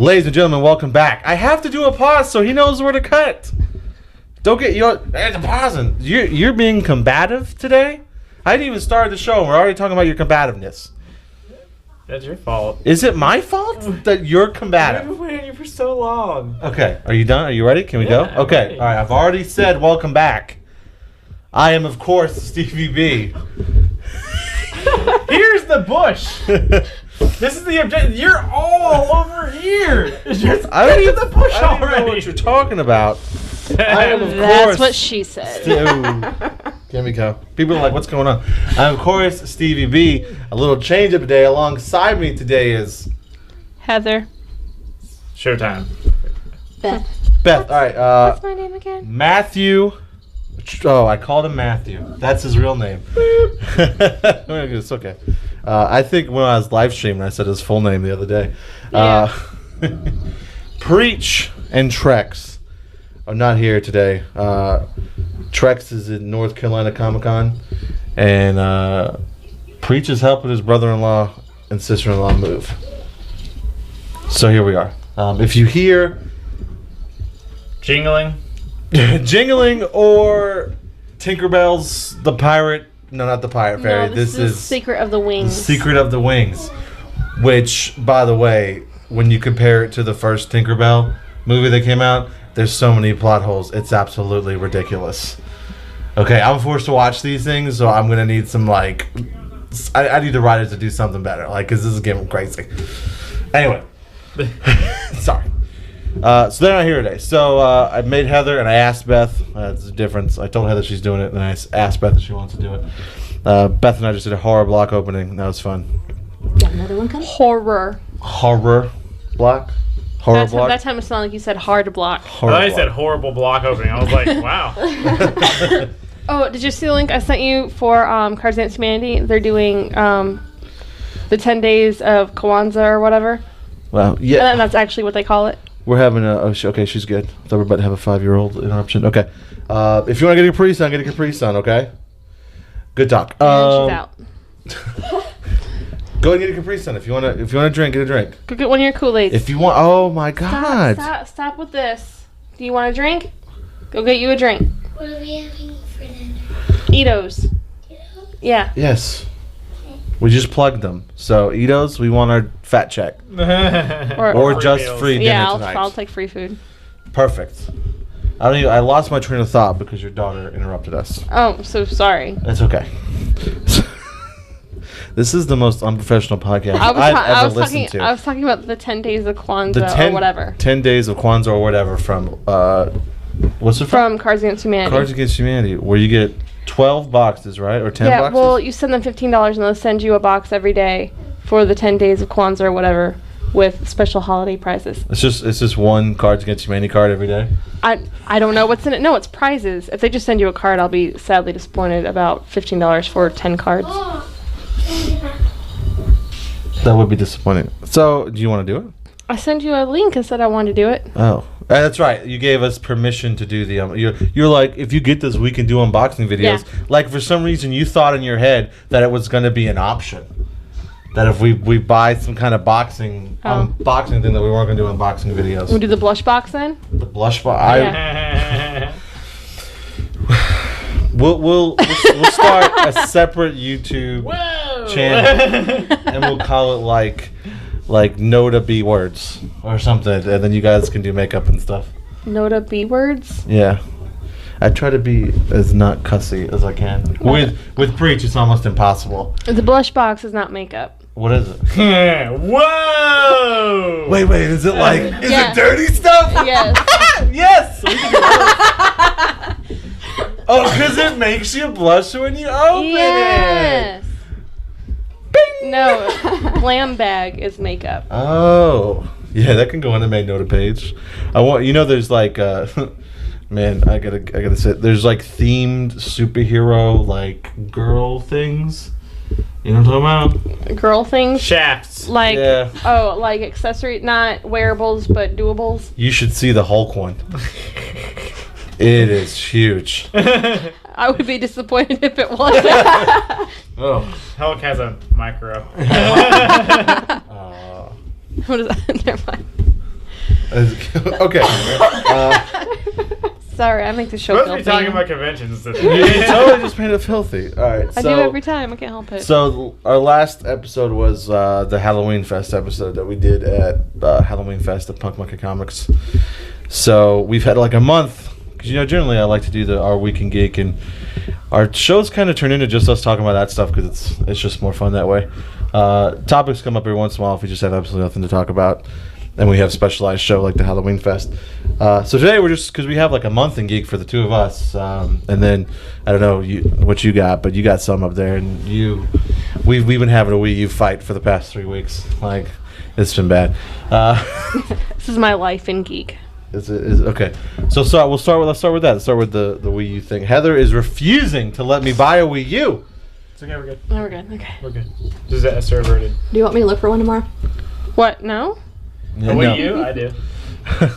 Ladies and gentlemen, welcome back. I have to do a pause so he knows where to cut. Don't get there's a pausing. You're being combative today. I didn't even start the show and we're already talking about your combativeness. That's your fault. Is it my fault that you're combative? I've been waiting you for so long. Okay, are you done? Are you ready? Can we go? I'm Okay, ready. all right. I've already said welcome back. I am, of course, Stevie B. Here's the bush. This is the objective. You're all over here. Just I don't get even, to the bush I don't even know already. what you're talking about. I am, of That's course. what she said. Here we go. People are like, what's going on? I'm, of course, Stevie B. A little change up today. Alongside me today is Heather. Showtime. Beth. Beth. All right. What's my name again? Matthew. Oh, I called him Matthew. That's his real name. It's okay. I think when I was live streaming, I said his full name the other day. Preach and Trex are not here today. Trex is in North Carolina Comic-Con, and Preach is helping his brother-in-law and sister-in-law move. So here we are. If you hear Jingling. jingling or Tinkerbell's the pirate, no, not the pirate fairy. No, this is Secret of the Wings. Secret of the Wings, which, by the way, when you compare it to the first Tinkerbell movie that came out, there's so many plot holes. It's absolutely ridiculous. Okay, I'm forced to watch these things, so I'm gonna need some I need the writers to do something better, because this is getting crazy. Anyway, sorry. So they're not here today. So I made Heather and I asked Beth. There's a difference. I told Heather she's doing it, and I asked Beth if she wants to do it. Beth and I just did a horror block opening. That was fun. Got another one coming? Horror. Horror block? Horror block? That time it sounded like you said hard block. I Horror thought you block. said horrible block opening. I was like, wow. Oh, did you see the link I sent you for Cards Against Humanity? They're doing the 10 days of Kwanzaa or whatever. Wow. Yeah. And that's actually what they call it. We're having a... okay, she's good. I thought we were about to have a 5-year-old interruption. Okay. If you want to get a Capri Sun, get a Capri Sun, okay? Good talk. And she's out. Go and get a Capri Sun. If you want to drink, get a drink. Go get one of your Kool-Aids. If you want... Oh, my God. Stop with this. Do you want a drink? Go get you a drink. What are we having for dinner? Eatos. Yeah. Yes. We just plugged them. So, Eatos, we want our fat check. Or Free just meals. free dinner Yeah, tonight. I'll take free food. Perfect. I lost my train of thought because your daughter interrupted us. Oh, I'm so sorry. That's okay. This is the most unprofessional podcast I I've was ever listened to. I was talking about the 10 days of Kwanzaa or whatever. 10 days of Kwanzaa or whatever from, what's it from? From Cards Against Humanity. Cards Against Humanity, where you get 12 boxes, right? Or 10 yeah, boxes? well, you send them $15 and they'll send you a box every day for the 10 days of Kwanzaa or whatever with special holiday prizes. It's just one Cards Against Humanity card every day? I don't know what's in it. No, it's prizes. If they just send you a card, I'll be sadly disappointed about $15 for 10 cards. That would be disappointing. So, do you want to do it? I sent you a link and said I wanted to do it. Oh, that's right. You gave us permission to do the. You're like, if you get this, we can do unboxing videos. Yeah. Like for some reason, you thought in your head that it was going to be an option. That if we buy some kind of unboxing thing, that we weren't going to do unboxing videos. We'll do the blush box then. The blush box. Yeah. We'll start a separate YouTube channel, and we'll call it like NotA B words or something, and then you guys can do makeup and stuff. NotA B words. Yeah, I try to be as not cussy as I can. With Preach, it's almost impossible. The blush box is not makeup. What is it? Whoa! Wait, is it like is Yeah. it dirty stuff? Yes. Yes. Oh, because it makes you blush when you open it. Yes. Bing. No, glam bag is makeup. Oh, yeah, that can go on the main NotA page. There's like, man, I gotta say, there's like themed superhero like girl things. You know what I'm talking about? Girl things. Shafts. Like, Yeah. oh, like accessory, not wearables, but doables. You should see the Hulk one. It is huge. I would be disappointed if it wasn't. Oh. Hulk has a micro. What is that? Never mind. Okay. Sorry, I make the show Supposed to filthy. be talking about conventions You today. totally just made it filthy. All right. I do every time. I can't help it. So our last episode was the Halloween Fest episode that we did at Halloween Fest at Punk Monkey Comics. So we've had like a month, because generally I like to do our Week in Geek, and our shows kind of turn into just us talking about that stuff because it's just more fun that way. Topics come up every once in a while if we just have absolutely nothing to talk about, and we have a specialized show like the Halloween Fest. So today we're just, because we have like a month in Geek for the two of us, and then I don't know what you got, but you got some up there, and we've been having a Wii U fight for the past 3 weeks. Like, it's been bad. This is my life in Geek. Is okay. So let's start with that. Let's start with the Wii U thing. Heather is refusing to let me buy a Wii U. It's okay, we're good. Oh, we're good. Okay. We're good. Just Esther averted. Do you want me to look for one tomorrow? What? No? Yeah, A no. Wii U? I do.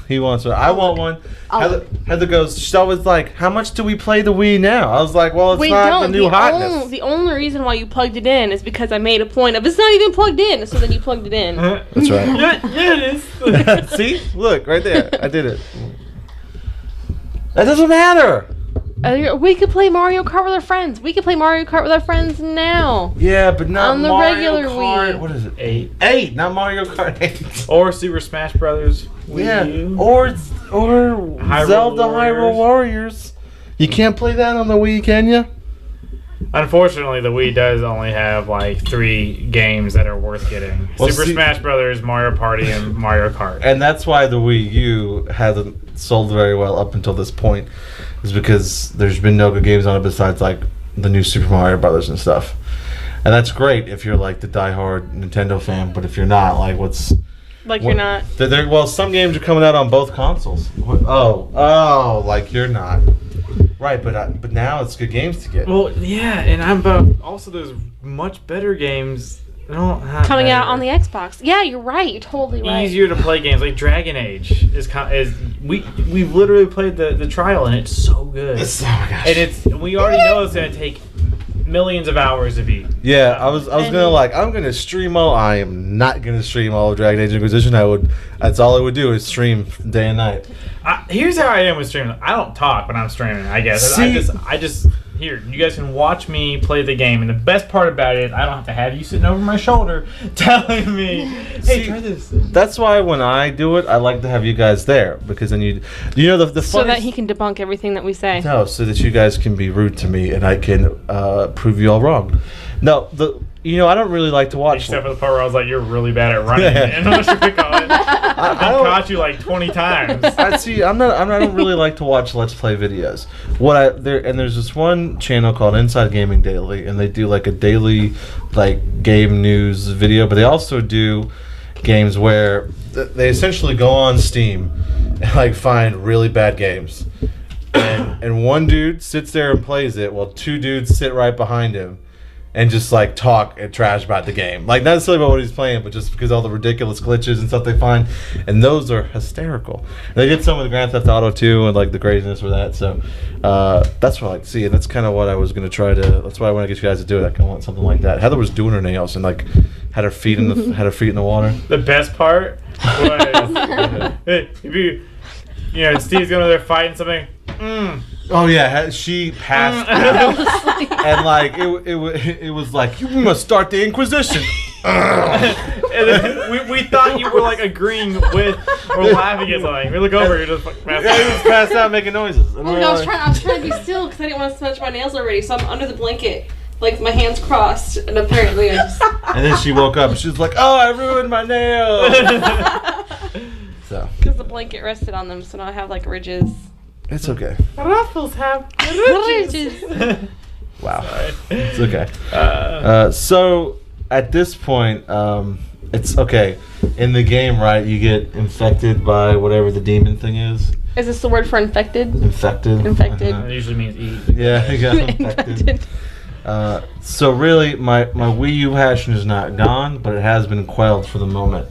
He wants one. I want one. I'll Heather goes. She's always like, "How much do we play the Wii now?" I was like, "Well, it's not the new hotness." The only reason why you plugged it in is because I made a point of it's not even plugged in, so then you plugged it in. That's right. Yeah, it is. See, look right there. I did it. That doesn't matter. We could play Mario Kart with our friends. We could play Mario Kart with our friends now. Yeah, but not On the Mario regular Kart. Wii. What is it? 8. 8, not Mario Kart 8. Or Super Smash Brothers. Wii Yeah, U. or Hyrule Zelda Warriors. Hyrule Warriors. You can't play that on the Wii, can you? Unfortunately, the Wii does only have like 3 games that are worth getting: Well, Super see- Smash Brothers, Mario Party, and Mario Kart. And that's why the Wii U hasn't sold very well up until this point, is because there's been no good games on it besides like the new Super Mario Brothers and stuff. And that's great if you're like the diehard Nintendo fan, but if you're not, like You're not. Well, some games are coming out on both consoles. Like you're not. Right, but now it's good games to get. Well, yeah, and also there's much better games. No, not Coming out better. on the Xbox. Yeah, you're right. You're totally right. Easier to play games like Dragon Age we've literally played the trial and it's so good. Oh my gosh. And we already know it's gonna take millions of hours to beat. Yeah, I was I'm gonna stream all. I am not gonna stream all of Dragon Age Inquisition. That's all I would do is stream day and night. Here's how I am with streaming. I don't talk when I'm streaming. I guess I just here. You guys can watch me play the game, and the best part about it is I don't have to have you sitting over my shoulder telling me, "Hey, try this." That's why when I do it, I like to have you guys there, because then the so funny that he can debunk everything that we say. no, so that you guys can be rude to me and I can prove you all wrong. No, I don't really like to watch. Except for the part where I was like, "You're really bad at running," and I should pick on it. I've caught you like 20 times. I don't really like to watch Let's Play videos. There's this one channel called Inside Gaming Daily, and they do like a daily like game news video, but they also do games where they essentially go on Steam and like find really bad games. And one dude sits there and plays it while 2 dudes sit right behind him and just like talk and trash about the game. Like not necessarily about what he's playing, but just because all the ridiculous glitches and stuff they find. And those are hysterical. And they did some with Grand Theft Auto 2 and like the craziness with that. So that's what I like to see. And that's kind of what I was going to that's why I want to get you guys to do it. I kind of want something like that. Heather was doing her nails and like had her feet in the water. The best part was if Steve's going over there fighting something. Oh yeah, she passed out, and like it was like, you must start the Inquisition. And then we thought you were like agreeing with or laughing at something. We look over, you're just like passed Yeah, he was passed out making noises. And Well, we're I was like- trying to be still because I didn't want to smudge my nails already, so I'm under the blanket, like my hands crossed, and apparently I just. And then she woke up and she was like, "Oh, I ruined my nails." So Because the blanket rested on them, so now I have like ridges. it's okay. Ruffles have Ridges. Wow, it's okay. So at this point, it's okay. In the game, right? You get infected by whatever the demon thing is. Is this the word for infected? Infected. Infected. It usually means eat. Yeah, you got infected. So really, my Wii U passion is not gone, but it has been quelled for the moment.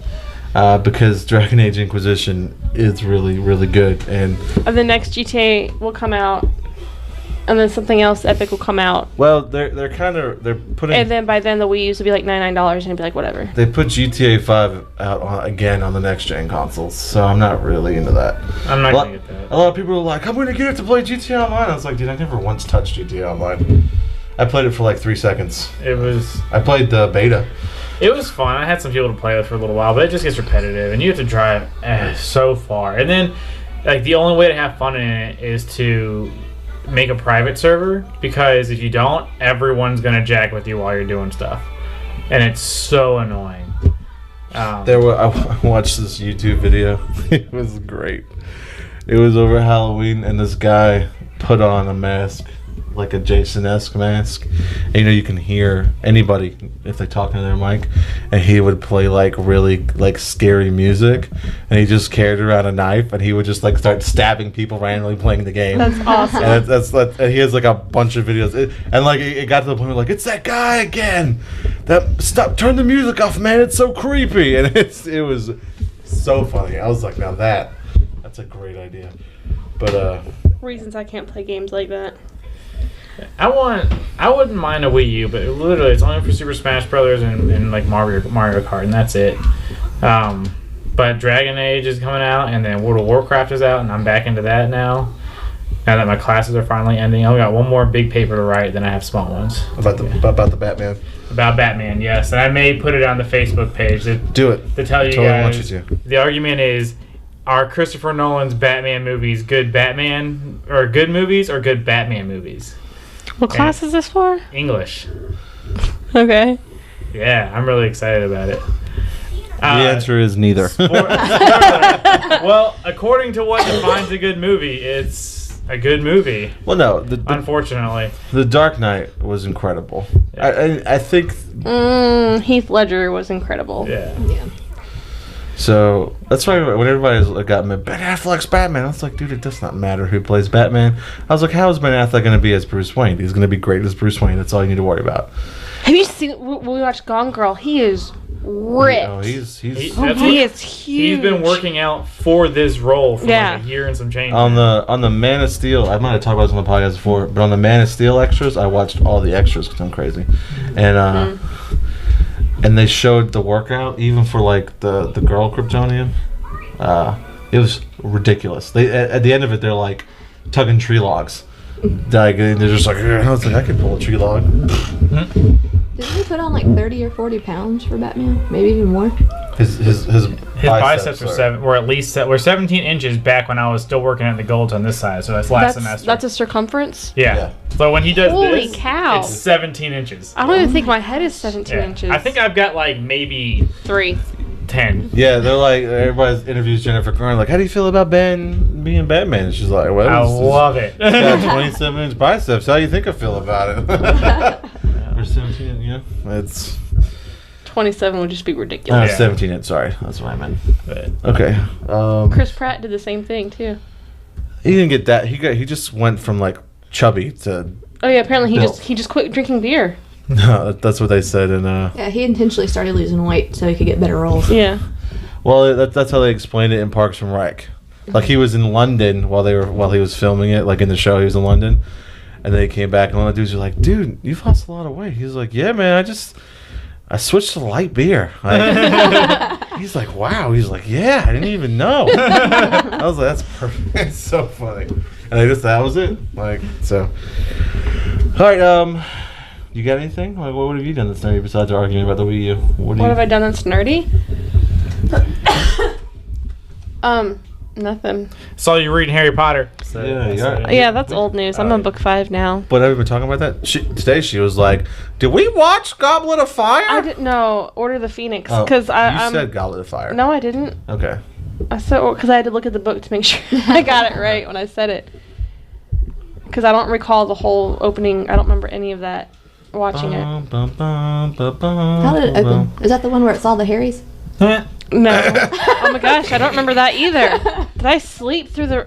Because Dragon Age Inquisition is really, really good. And The next GTA will come out and then something else epic will come out. Well, they're putting. And then by then the Wii U's will be like $99 and it'll be like whatever. They put GTA 5 out again on the next gen consoles, so I'm not really into that. I'm not gonna get that. A lot of people are like, I'm gonna get it to play GTA Online. I was like, dude, I never once touched GTA Online. I played it for like 3 seconds. I played the beta. It was fun. I had some people to play with for a little while, but it just gets repetitive, and you have to drive so far. And then, like, the only way to have fun in it is to make a private server, because if you don't, everyone's gonna jack with you while you're doing stuff, and it's so annoying. I watched this YouTube video. It was great. It was over Halloween, and this guy put on a mask, like a Jason-esque mask, and you can hear anybody if they talk into their mic, and he would play like really like scary music, and he just carried around a knife, and he would just like start stabbing people randomly playing the game. That's awesome. And and he has like a bunch of videos, and like it got to the point where like, it's that guy again. Turn the music off, man. It's so creepy, and it was so funny. I was like, now that's a great idea. But reasons I can't play games like that. I wouldn't mind a Wii U, but literally it's only for Super Smash Brothers and like Mario Kart, and that's it. But Dragon Age is coming out, and then World of Warcraft is out, and I'm back into that now. Now that my classes are finally ending, I only got one more big paper to write, then I have small ones. About the Batman. About Batman, yes, and I may put it on the Facebook page. Do it. To tell you totally guys, want you to. The argument is, are Christopher Nolan's Batman movies good Batman or good movies or good Batman movies? What class is this for? English. Okay. Yeah, I'm really excited about it. The answer is neither. Well, according to what defines a good movie, it's a good movie. Well, no. Unfortunately. The Dark Knight was incredible. Yeah. I think... Heath Ledger was incredible. Yeah. So that's why when everybody got me, Ben Affleck's Batman, I was like, dude, it does not matter who plays Batman. I was like, how is Ben Affleck going to be as Bruce Wayne? He's going to be great as Bruce Wayne. That's all you need to worry about. Have you seen when we watched Gone Girl? He is ripped. Oh, he's he is huge. He's been working out for this role for like a year and some change. On the Man of Steel, I might have talked about this on the podcast before, but on the Man of Steel extras, I watched all the extras because I'm crazy, and and they showed the workout even for like the girl Kryptonian. It was ridiculous. They at the end of it, they're like tugging tree logs. Like, they're just like, I was like, I could pull a tree log. Didn't he put on like 30 or 40 pounds for Batman? Maybe even more. His biceps were at least 17 inches back when I was still working at the Golds on this side. So that's last semester. That's a circumference. Yeah. So when he does Holy this, cow. it's 17 inches. I don't even think my head is 17 inches. I think I've got like maybe 10. Yeah, they're like, everybody interviews Jennifer Garner, like, how do you feel about Ben being Batman? And she's like, well, I love it. He's got 27-inch biceps. How do you think I feel about it? Or 17, yeah. It's 27 would just be ridiculous. 17-inch, sorry. That's what I meant. Okay. Chris Pratt did the same thing, too. He didn't get that. He just went from, like, chubby to... Oh, yeah, apparently he just quit drinking beer. No, that's what they said. Yeah, he intentionally started losing weight so he could get better roles. Yeah. Well, that's how they explained it in Parks and Rec. Like, he was in London while he was filming it, like in the show. He was in London, and then he came back, and all the dudes were like, "Dude, you've lost a lot of weight." He was like, "Yeah, man, I switched to light beer." Like, he's like, "Wow." He's like, "Yeah, I didn't even know." I was like, "That's perfect." It's so funny, and that was it. Like, so. All right, you got anything? Like, what have you done that's nerdy besides arguing about the Wii U? What have I done that's nerdy? Nothing. Saw you reading Harry Potter. So, that's old news. I'm on book 5 now. But have we been talking about that? Today she was like, "Did we watch Goblet of Fire?" I didn't know. Order the Phoenix. You I said Goblet of Fire. No, I didn't. Okay. I said because I had to look at the book to make sure I got it right when I said it. Because I don't recall the whole opening. I don't remember any of that. Watching it. How did it open? Is that the one where it's all the Harrys? No. Oh my gosh, I don't remember that either. Did I sleep through the...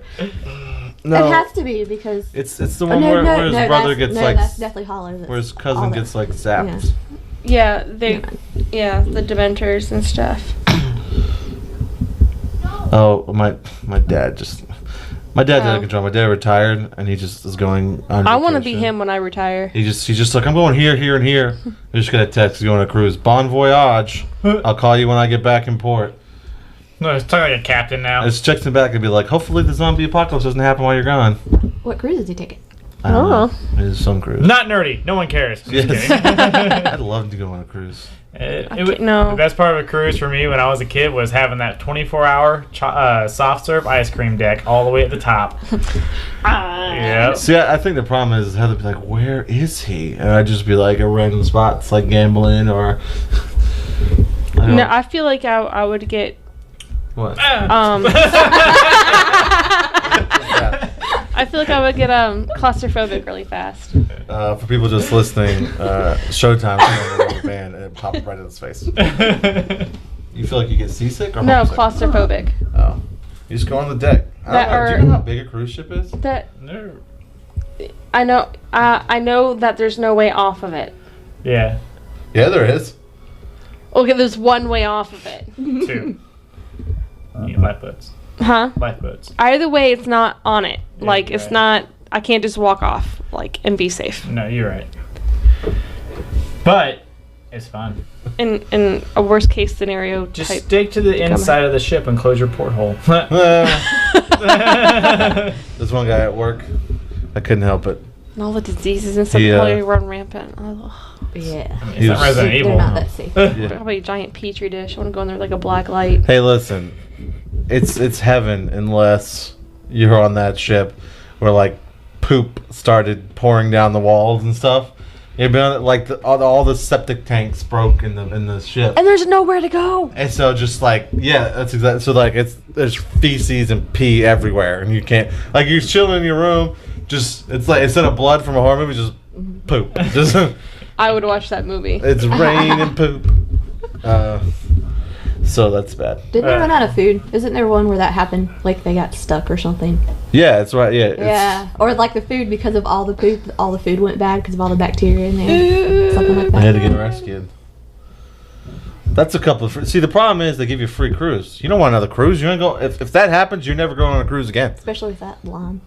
No. It has to be because... It's the one where his brother gets like... that's definitely Holler. Where his cousin gets like zapped. Yeah, the Dementors and stuff. Oh, my dad just... My dad didn't control. My dad retired, and he just is going on I want to be vacation. him when I retire. He's just like, I'm going here, here, and here. I just got a text. He's going on a cruise. Bon voyage. I'll call you when I get back in port. No, it's talking like a captain now. I just text him back and be like, hopefully the zombie apocalypse doesn't happen while you're gone. What cruise is he taking? I don't know. It's some cruise. Not nerdy. No one cares. Just Yes. kidding. I'd love to go on a cruise. No. The best part of a cruise for me when I was a kid was having that 24-hour soft serve ice cream deck all the way at the top. Yep. See, I think the problem is Heather be like, where is he? And I'd just be like a random spot. It's like gambling or... No, I feel like I would get... What? I feel like I would get claustrophobic really fast. For people just listening, Showtime is on the rubber band and it popped right in his face. You feel like you get seasick or No, homesick? claustrophobic. Oh. You just go on the deck. Do you know how big a cruise ship is? No. I know that there's no way off of it. Yeah. Yeah, there is. Okay, there's one way off of it. 2. Lifeboats. Huh? Lifeboats. Either way, it's not on it. Yeah, Like, you're it's right. not... I can't just walk off, like, and be safe. No, you're right. But it's fun. In a worst case scenario Just type. stick to the inside of the ship and close your porthole. There's one guy at work. I couldn't help it. And all the diseases and stuff probably run rampant. Yeah. It's not Resident They're Evil. not that safe. Probably a giant petri dish. I want to go in there with like a black light. Hey, listen. It's heaven unless you're on that ship where, like, poop started pouring down the walls and stuff. You've been on it, like, all the septic tanks broke in the ship. And there's nowhere to go. And so just like, yeah, that's exactly. So like there's feces and pee everywhere, and you can't, like, you're chilling in your room, just, it's like, instead of blood from a horror movie, just poop. Just I would watch that movie. it's rain and poop. So that's bad. Didn't they run out of food? Isn't there one where that happened? Like they got stuck or something? Yeah, that's right. Yeah. Yeah. Or like the food, because of all the poop, all the food went bad because of all the bacteria in there. Something like I had to that. get rescued. That's a couple of see, the problem is they give you a free cruise. You don't want another cruise. You ain't go if that happens, you're never going on a cruise again. Especially with that line.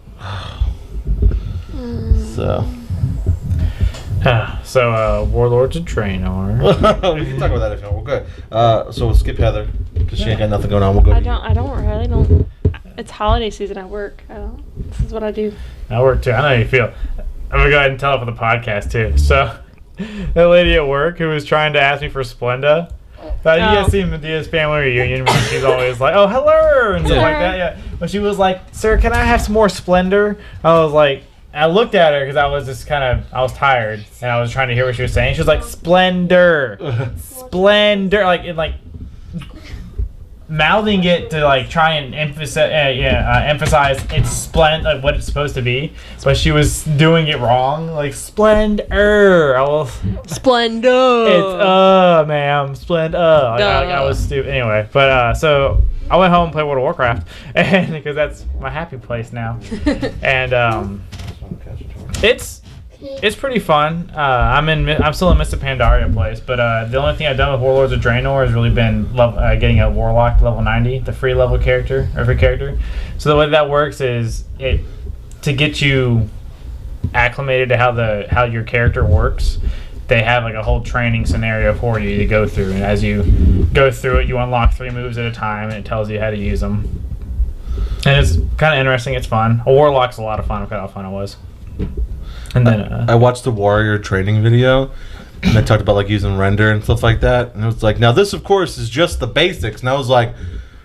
So Warlords of Draenor. we can talk about that if you want. We're good. So we'll skip Heather because she ain't got nothing going on. We'll go. I don't. It's holiday season at work. This is what I do. I work too. I know how you feel. I'm gonna go ahead and tell it for the podcast too. So, that lady at work who was trying to ask me for Splenda. You guys see Medea's family reunion when she's always like, "Oh, hello," and stuff like that. Yeah. When she was like, "Sir, can I have some more Splendor?" I was like, I looked at her because I was just I was tired and I was trying to hear what she was saying. She was like, "Splendor, Splendor," like mouthing it to like try and emphasize it's like what it's supposed to be, but she was doing it wrong. Like Splendor. Splendor. It's ma'am, Splendor. I was stupid anyway. But so I went home and played World of Warcraft, and because that's my happy place now, and it's pretty fun. I'm still in Mr. Pandaria place, but the only thing I've done with Warlords of Draenor has really been getting a Warlock level 90, the free level character, every character. So the way that works is to get you acclimated to how your character works. They have like a whole training scenario for you to go through, and as you go through it, you unlock 3 moves at a time, and it tells you how to use them. And it's kind of interesting. It's fun. A Warlock's a lot of fun. Look at how fun it was. And then I watched the warrior training video, and they talked about like using render and stuff like that. And it was like, now this of course is just the basics. And I was like,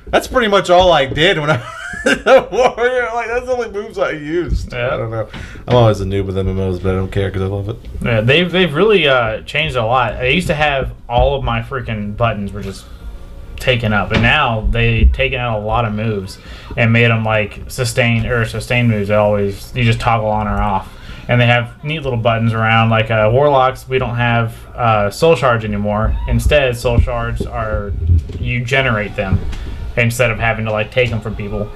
that's pretty much all I did when I was a warrior. Like that's the only moves I used. Yeah. I don't know. I'm always a noob with MMOs, but I don't care because I love it. Yeah, they've really changed a lot. I used to have all of my freaking buttons were just taken up, and now they taken out a lot of moves and made them like sustain moves that always you just toggle on or off. And they have neat little buttons around, like Warlocks. We don't have soul shards anymore. Instead, soul shards are you generate them instead of having to like take them from people.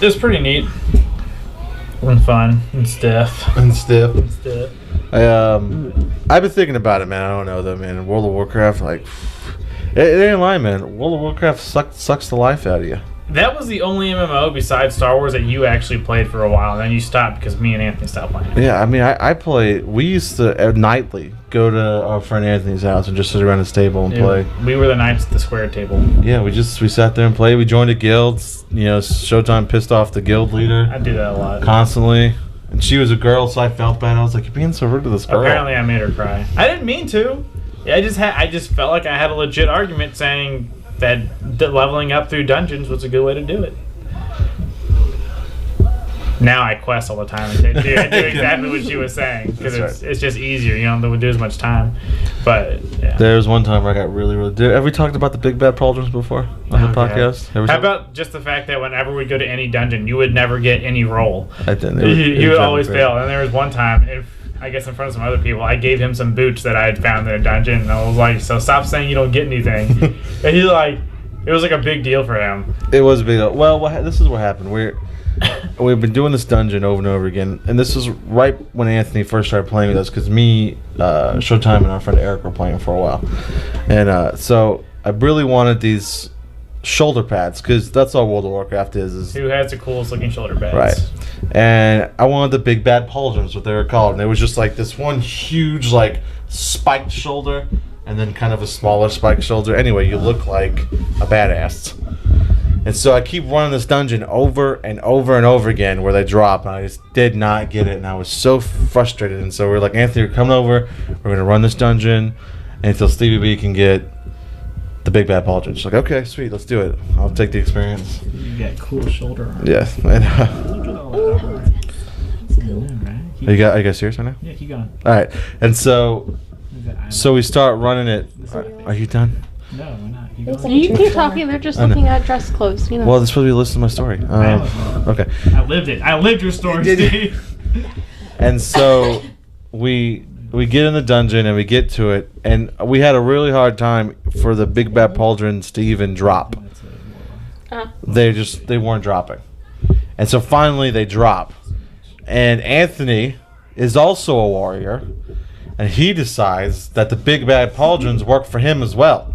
It's pretty neat and fun and stiff. I've been thinking about it, man. I don't know though, man. In World of Warcraft, like it ain't lying, man. World of Warcraft sucks the life out of you. That was the only MMO besides Star Wars that you actually played for a while, and then you stopped because me and Anthony stopped playing it. Yeah, I mean, I play. We used to nightly go to our friend Anthony's house and just sit around his table and play. We were the knights at the square table. Yeah, we sat there and played. We joined a guild. You know, Showtime pissed off the guild leader. I do that a lot. Constantly. And she was a girl, so I felt bad. I was like, "You're being so rude to this girl." Apparently, I made her cry. I didn't mean to. I just felt like I had a legit argument saying that leveling up through dungeons was a good way to do it. Now I quest all the time and do exactly what she was saying because it's just easier. You don't have to do as much time. But yeah. There was one time where I got really. Have we talked about the big bad pauldrons before on the podcast? How about just the fact that whenever we go to any dungeon, you would never get any roll. I didn't. You would always fail. And there was one time, I guess in front of some other people, I gave him some boots that I had found in a dungeon, and I was like, "So stop saying you don't get anything." And he it was like a big deal for him. It was a big deal. Well, this is what happened. We've been doing this dungeon over and over again, and this was right when Anthony first started playing with us, because me, Showtime, and our friend Eric were playing for a while, and so I really wanted these shoulder pads, because that's all World of Warcraft is. Who has the coolest looking shoulder pads? Right. And I wanted the big bad pauldrons, what they were called, and it was just like this one huge spiked shoulder, and then kind of a smaller spiked shoulder. Anyway, you look like a badass. And so I keep running this dungeon over and over and over again where they drop, and I just did not get it, and I was so frustrated. And so we're like, Anthony, you're coming over, we're going to run this dungeon until Stevie B can get the big bad pauldron. She's like, okay, sweet, let's do it. I'll take the experience. You got cool shoulder armor. Yeah. Are you guys serious right now? Yeah, keep going. All right. And so we start running it. Are you done? No, we're not. You keep talking. They're just looking at dress clothes. You know. Well, they're supposed to be listening to my story. Okay. I lived it. I lived your story, Steve. And so we get in the dungeon and we get to it, and we had a really hard time for the big bad pauldrons to even drop. They weren't dropping, and so finally they drop. And Anthony is also a warrior, and he decides that the big bad pauldrons work for him as well.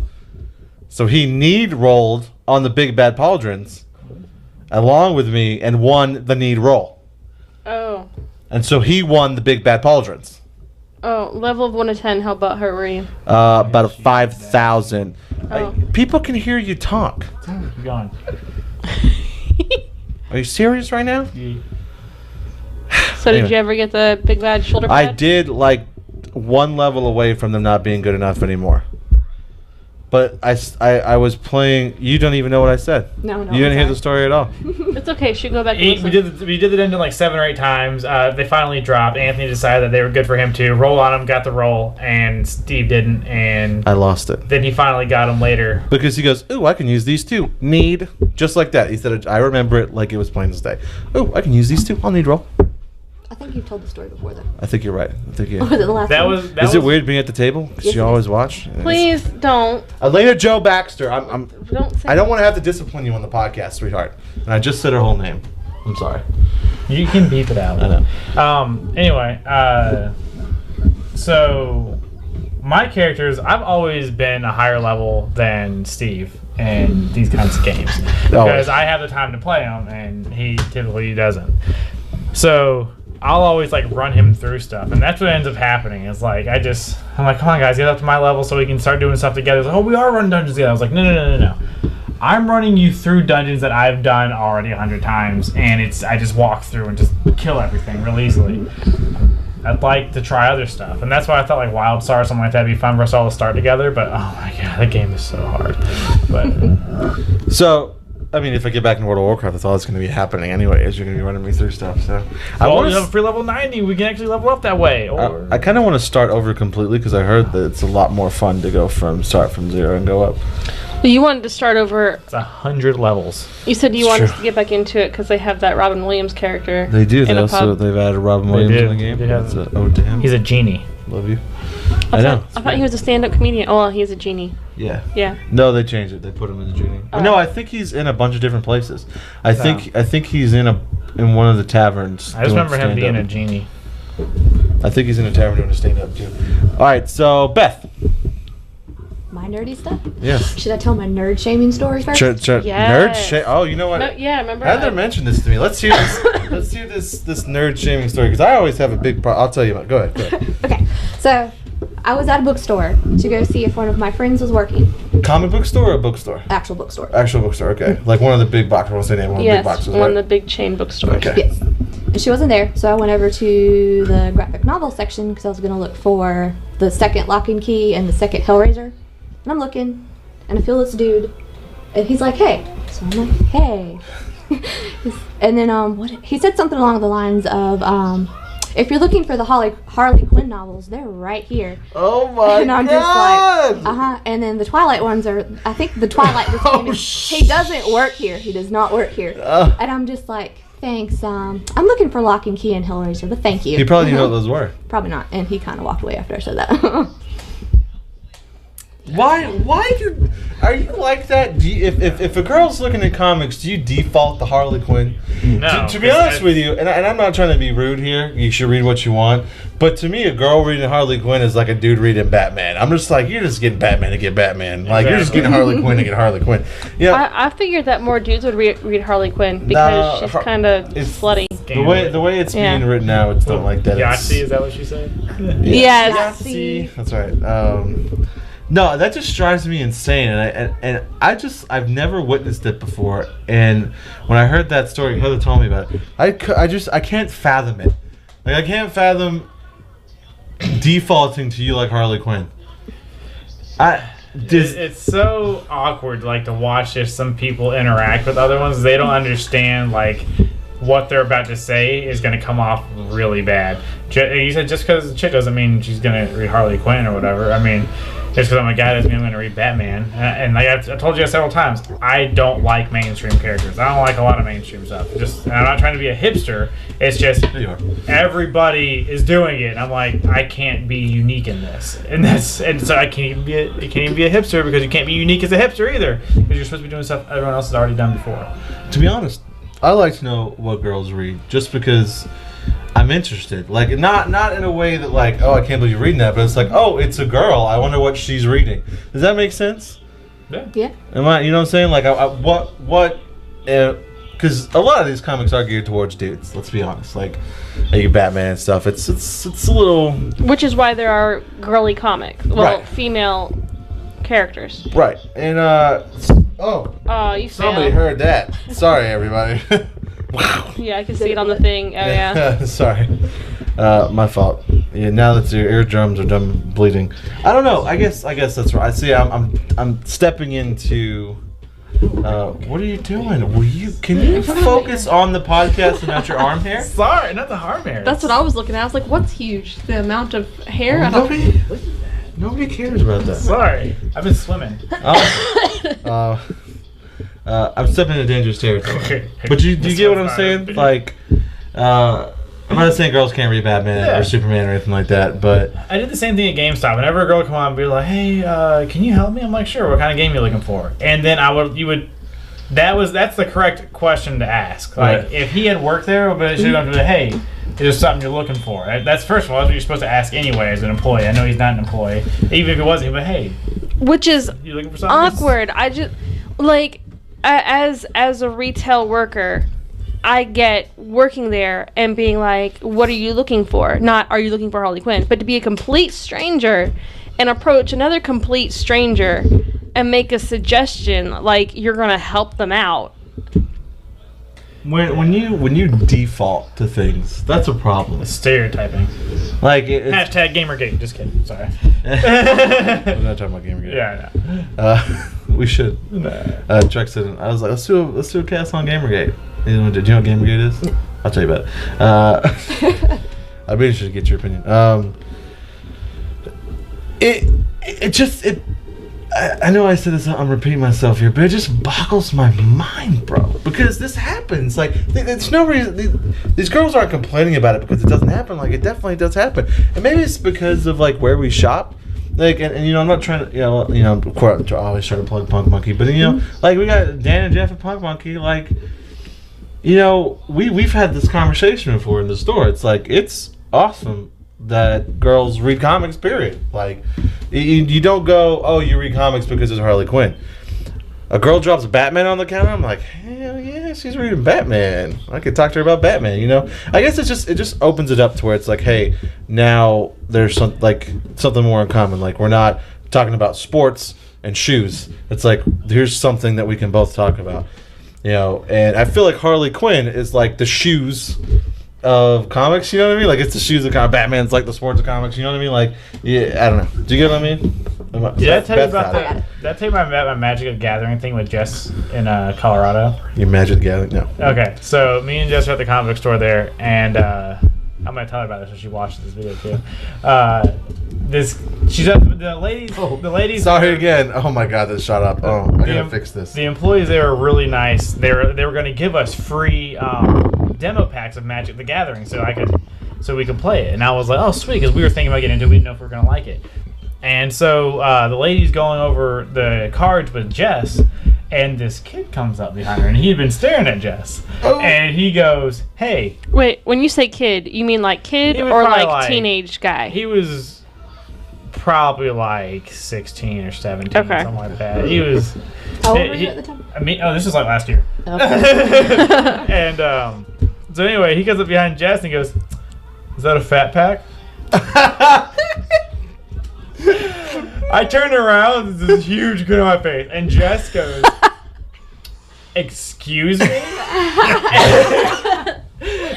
So he need rolled on the big bad pauldrons along with me and won the need roll. Oh. And so he won the big bad pauldrons. Oh, level of 1 to 10, how about her were you? About a 5,000. Oh. People can hear you talk. Keep going. Are you serious right now? Yeah. So Anyway. did you ever get the big bad shoulder pad? I did one level away from them not being good enough anymore. But I was playing. You don't even know what I said. No. You didn't hear the story at all. It's okay. Should go back. We did the dungeon 7 or 8 times. They finally dropped. Anthony decided that they were good for him too. Roll on him, got the roll, and Steve didn't. And I lost it. Then he finally got him later. Because he goes, ooh, I can use these too. Need. Just like that. He said, I remember it like it was plain as day. Ooh, I can use these too. I'll need roll. I think you've told the story before, though. I think you're right. I think Was it the last That one? was. Is it weird being at the table? Because Yes, you it always is. watch? Please don't. Alaina Joe Baxter. Don't say I don't want to have to discipline you on the podcast, sweetheart. And I just said her whole name. I'm sorry. You can beep it out. I know. Anyway, so my characters, I've always been a higher level than Steve in these kinds of games because I have the time to play them and he typically doesn't. So I'll always run him through stuff, and that's what ends up happening. It's I'm like, come on guys, get up to my level so we can start doing stuff together. It's like, oh, we are running dungeons together. I was like, no. I'm running you through dungeons that I've done already 100 times, and I just walk through and just kill everything real easily. I'd like to try other stuff, and that's why I thought WildStar or something like that would be fun for us all to start together. But oh my god, that game is so hard. But So, I mean, if I get back in World of Warcraft, that's all that's going to be happening anyway, is you're going to be running me through stuff. So, well, you have a free level 90. We can actually level up that way. Or I kind of want to start over completely because I heard that it's a lot more fun to start from 0 and go up. You wanted to start over. It's 100 levels. You said you It's wanted true. to get back into it because they have that Robin Williams character. They do. in a pub. They've added Robin Williams do. in the game. They have- That's a ode to him. He's a genie. Love you. I know. I thought he was a stand-up comedian. Oh, well, he's a genie. Yeah. Yeah. No, they changed it. They put him in the genie. No, I think he's in a bunch of different places. I think he's in one of the taverns. I just doing remember him being a stand-up. genie. I think he's in a tavern doing a stand-up too. All right, so Beth. my nerdy stuff. Yes. Should I tell my nerd shaming story first? Yes. Oh, you know what? No, yeah, remember? Heather mentioned this to me. Let's hear this. Let's hear this nerd shaming story because I always have a big problem. I'll tell you about. Go ahead. Okay, so I was at a bookstore to go see if one of my friends was working. Comic book store or bookstore? Actual bookstore. Actual bookstore. Okay, like one of the big boxes. I won't say name. One of the big boxes. One of right? the big chain bookstores. Okay. Yes. And she wasn't there, so I went over to the graphic novel section because I was going to look for the second Lock and Key and the second Hellraiser. And I'm looking, and I feel this dude, and he's like, "Hey." So I'm like, "Hey." And then he said something along the lines of, "If you're looking for the Harley Quinn novels, they're right here." Oh my And I'm god! just like, And then the Twilight ones are, I think the Twilight just came in. He doesn't work here. He does not work here. And I'm just like, thanks. I'm looking for Lock and Key and Hellraiser, but thank you. He probably didn't know what those were. Probably not. And he kind of walked away after I said that. Why are you like that? Do you, if a girl's looking at comics, do you default to Harley Quinn? No. To be honest with you, and I'm not trying to be rude here. You should read what you want. But to me, a girl reading Harley Quinn is like a dude reading Batman. I'm just like, you're just getting Batman to get Batman. Like you're just getting Harley Quinn to get Harley Quinn. Yeah. I figured that more dudes would read Harley Quinn because she's kind of slutty. The way it's being written now, it's not like that. Yahtzee, is that what she said? Yes. Yahtzee. That's right. No, that just drives me insane, and I've never witnessed it before. And when I heard that story, Heather told me about it. I can't fathom it. Like I can't fathom defaulting to you like Harley Quinn. It's so awkward, like to watch if some people interact with other ones. They don't understand like what they're about to say is going to come off really bad. You said just because a chick doesn't mean she's going to read Harley Quinn or whatever. I mean, just because I'm a guy doesn't mean I'm going to read Batman. And like I told you several times, I don't like mainstream characters. I don't like a lot of mainstream stuff. And I'm not trying to be a hipster. It's just everybody is doing it. And I'm like, I can't be unique in this. And so I can't even be a hipster because you can't be unique as a hipster either. Because you're supposed to be doing stuff everyone else has already done before. To be honest, I like to know what girls read just because I'm interested. Like not in a way that like, oh, I can't believe you're reading that, but it's like, oh, it's a girl. I wonder what she's reading. Does that make sense? Yeah. Am I? You know what I'm saying? Like, because a lot of these comics are geared towards dudes. Let's be honest. Like Batman and stuff. It's a little. Which is why there are girly comics. Well, Right. Female characters. Right. And Oh, you somebody failed. heard that. Sorry, everybody. Wow. Yeah, I can see it on the thing. Oh yeah. Sorry. My fault. Yeah, now that your eardrums are done bleeding. I don't know. I guess that's right. See, I'm stepping into. What are you doing? Can you focus on the podcast and not your arm hair? Sorry, not the arm hair. That's what I was looking at. I was like, what's huge? The amount of hair? Nobody cares about that. Sorry, I've been swimming. I'm stepping into dangerous territory. But do you get what I'm saying? Like, I'm not saying girls can't read Batman or Superman or anything like that, but I did the same thing at GameStop. Whenever a girl would come on and be like, "Hey, can you help me?" I'm like, "Sure. What kind of game are you looking for?" And then that's the correct question to ask. Like, if he had worked there, but it should have gone to the, "Hey, is there something you're looking for?" That's first of all, that's what you're supposed to ask anyway as an employee. I know he's not an employee, even if he wasn't. But hey, Which is you looking for something? awkward. I just like as a retail worker, I get working there and being like, what are you looking for? Not, are you looking for Harley Quinn? But to be a complete stranger and approach another complete stranger and make a suggestion like you're going to help them out. when you default to things, that's a problem. Stereotyping. Like Hashtag Gamergate. Just kidding. Sorry. We're not talking about Gamergate. Yeah, I know. We should. Chuck said, I was like, let's do a cast on Gamergate. Do you know what Gamergate is? No. I'll tell you about it. I'd be interested to get your opinion. I know I said this, I'm repeating myself here, but it just boggles my mind, bro. Because this happens. Like, there's no reason. These girls aren't complaining about it because it doesn't happen. Like, it definitely does happen. And maybe it's because of, like, where we shop. Like, and you know, I'm not trying to, of course, I always try to plug Punk Monkey. But, like, we got Dan and Jeff at Punk Monkey. Like, we've had this conversation before in the store. It's like, it's awesome that girls read comics, period. Like, You don't go, oh, you read comics because there's Harley Quinn. A girl drops Batman on the counter. I'm like, hell yeah, she's reading Batman. I could talk to her about Batman. You know, I guess it just opens it up to where it's like, hey, now there's something more in common. Like we're not talking about sports and shoes. It's like here's something that we can both talk about. You know, and I feel like Harley Quinn is like the shoes of comics. You know what I mean? Like it's the shoes of comics. Batman's like the sports of comics. You know what I mean? Like, yeah, I don't know. Do you get what I mean? Did I tell you about that? Did I tell you about my Magic the Gathering thing with Jess in Colorado? Your Magic the Gathering? No. Okay, so me and Jess are at the comic book store there, and I'm gonna tell her about this when she watches this video too. She's at the ladies. The ladies. Sorry again. Oh my God, this shot up. Oh, I gotta fix this. The employees there are really nice. They were gonna give us free demo packs of Magic the Gathering, so we could play it. And I was like, oh sweet, because we were thinking about getting into it. We didn't know if we were gonna like it. And so the lady's going over the cards with Jess, and this kid comes up behind her, and he had been staring at Jess. Oh. And he goes, hey. Wait, when you say kid, you mean like kid or like teenage guy? He was probably like 16 or 17, something like that. He was... How old were you at the time? This was like last year. Okay. And so anyway, he comes up behind Jess and goes, is that a fat pack? I turned around, there's this huge grin on my face, and Jess goes, excuse me?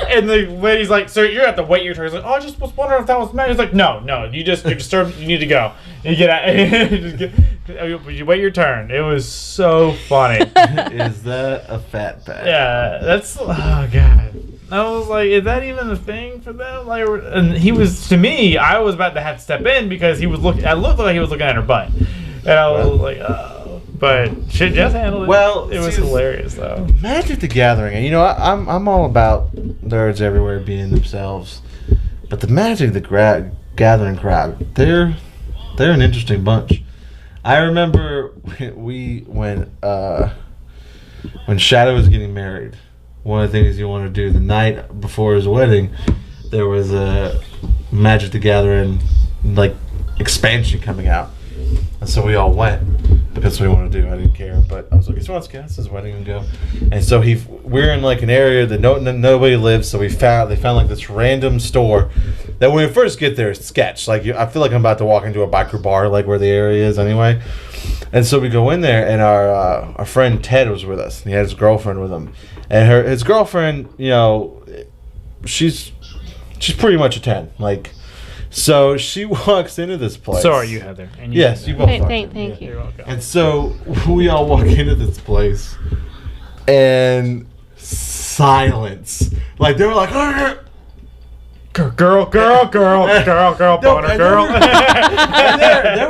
And the lady's like, sir, you're at the wait your turn. He's like, oh, I just was wondering if that was mine. He's like, no, you're disturbed, you need to go. You get out. You wait your turn. It was so funny. Is that a fat pack? Yeah, that's, oh God. I was like, is that even a thing for them? Like, and he was, to me, I was about to have to step in because he was looking, I looked like he was looking at her butt. And I was like, oh. But shit, Jess handled it. Well, it was hilarious, though. Magic the Gathering, and you know, I'm all about nerds everywhere being themselves. But the Magic the Gathering crowd, they're an interesting bunch. I remember when Shadow was getting married. One of the things you want to do the night before his wedding, there was a Magic the Gathering expansion coming out, and so we all went because we wanted to do. I didn't care, but I was like, "He wants to get his wedding and go." And so we're in like an area that nobody lives, so they found like this random store that when we first get there, it's sketch. Like I feel like I'm about to walk into a biker bar, like where the area is anyway. And so we go in there, and our friend Ted was with us, and he had his girlfriend with him. And his girlfriend, you know, she's pretty much a 10. Like, so she walks into this place. So are you, Heather? And yes, you both are. Thank you. You're welcome. And so we all walk into this place, and silence. Like they were like, girl, boner, girl. There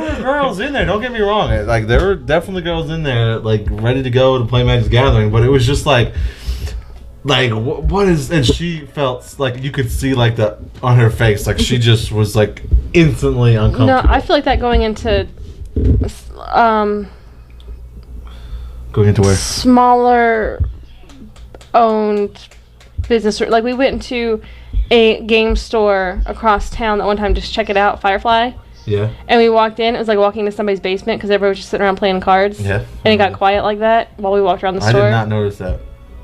were girls in there. Don't get me wrong. Like there were definitely girls in there, like ready to go to play Magic the Gathering. But it was just like what is? And she felt like you could see like the on her face, like she just was like instantly uncomfortable. No, I feel like that going into where? Smaller owned business. Like we went into a game store across town that one time just check it out, Firefly. Yeah. And we walked in. It was like walking into somebody's basement because everybody was just sitting around playing cards. Yeah. And it got quiet like that while we walked around the store. I did not notice that.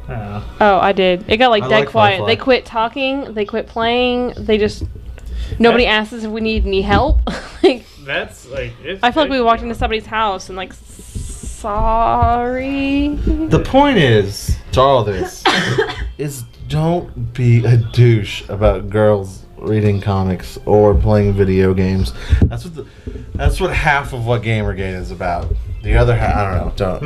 Oh, I did. It got like dead quiet. Firefly. They quit talking. They quit playing. They just nobody asked us if we need any help. Like that's like. I feel like we walked into somebody's house and like, sorry. The point is to all this is don't be a douche about girls reading comics or playing video games. That's what half of what Gamergate is about. The other half, I don't know. Don't.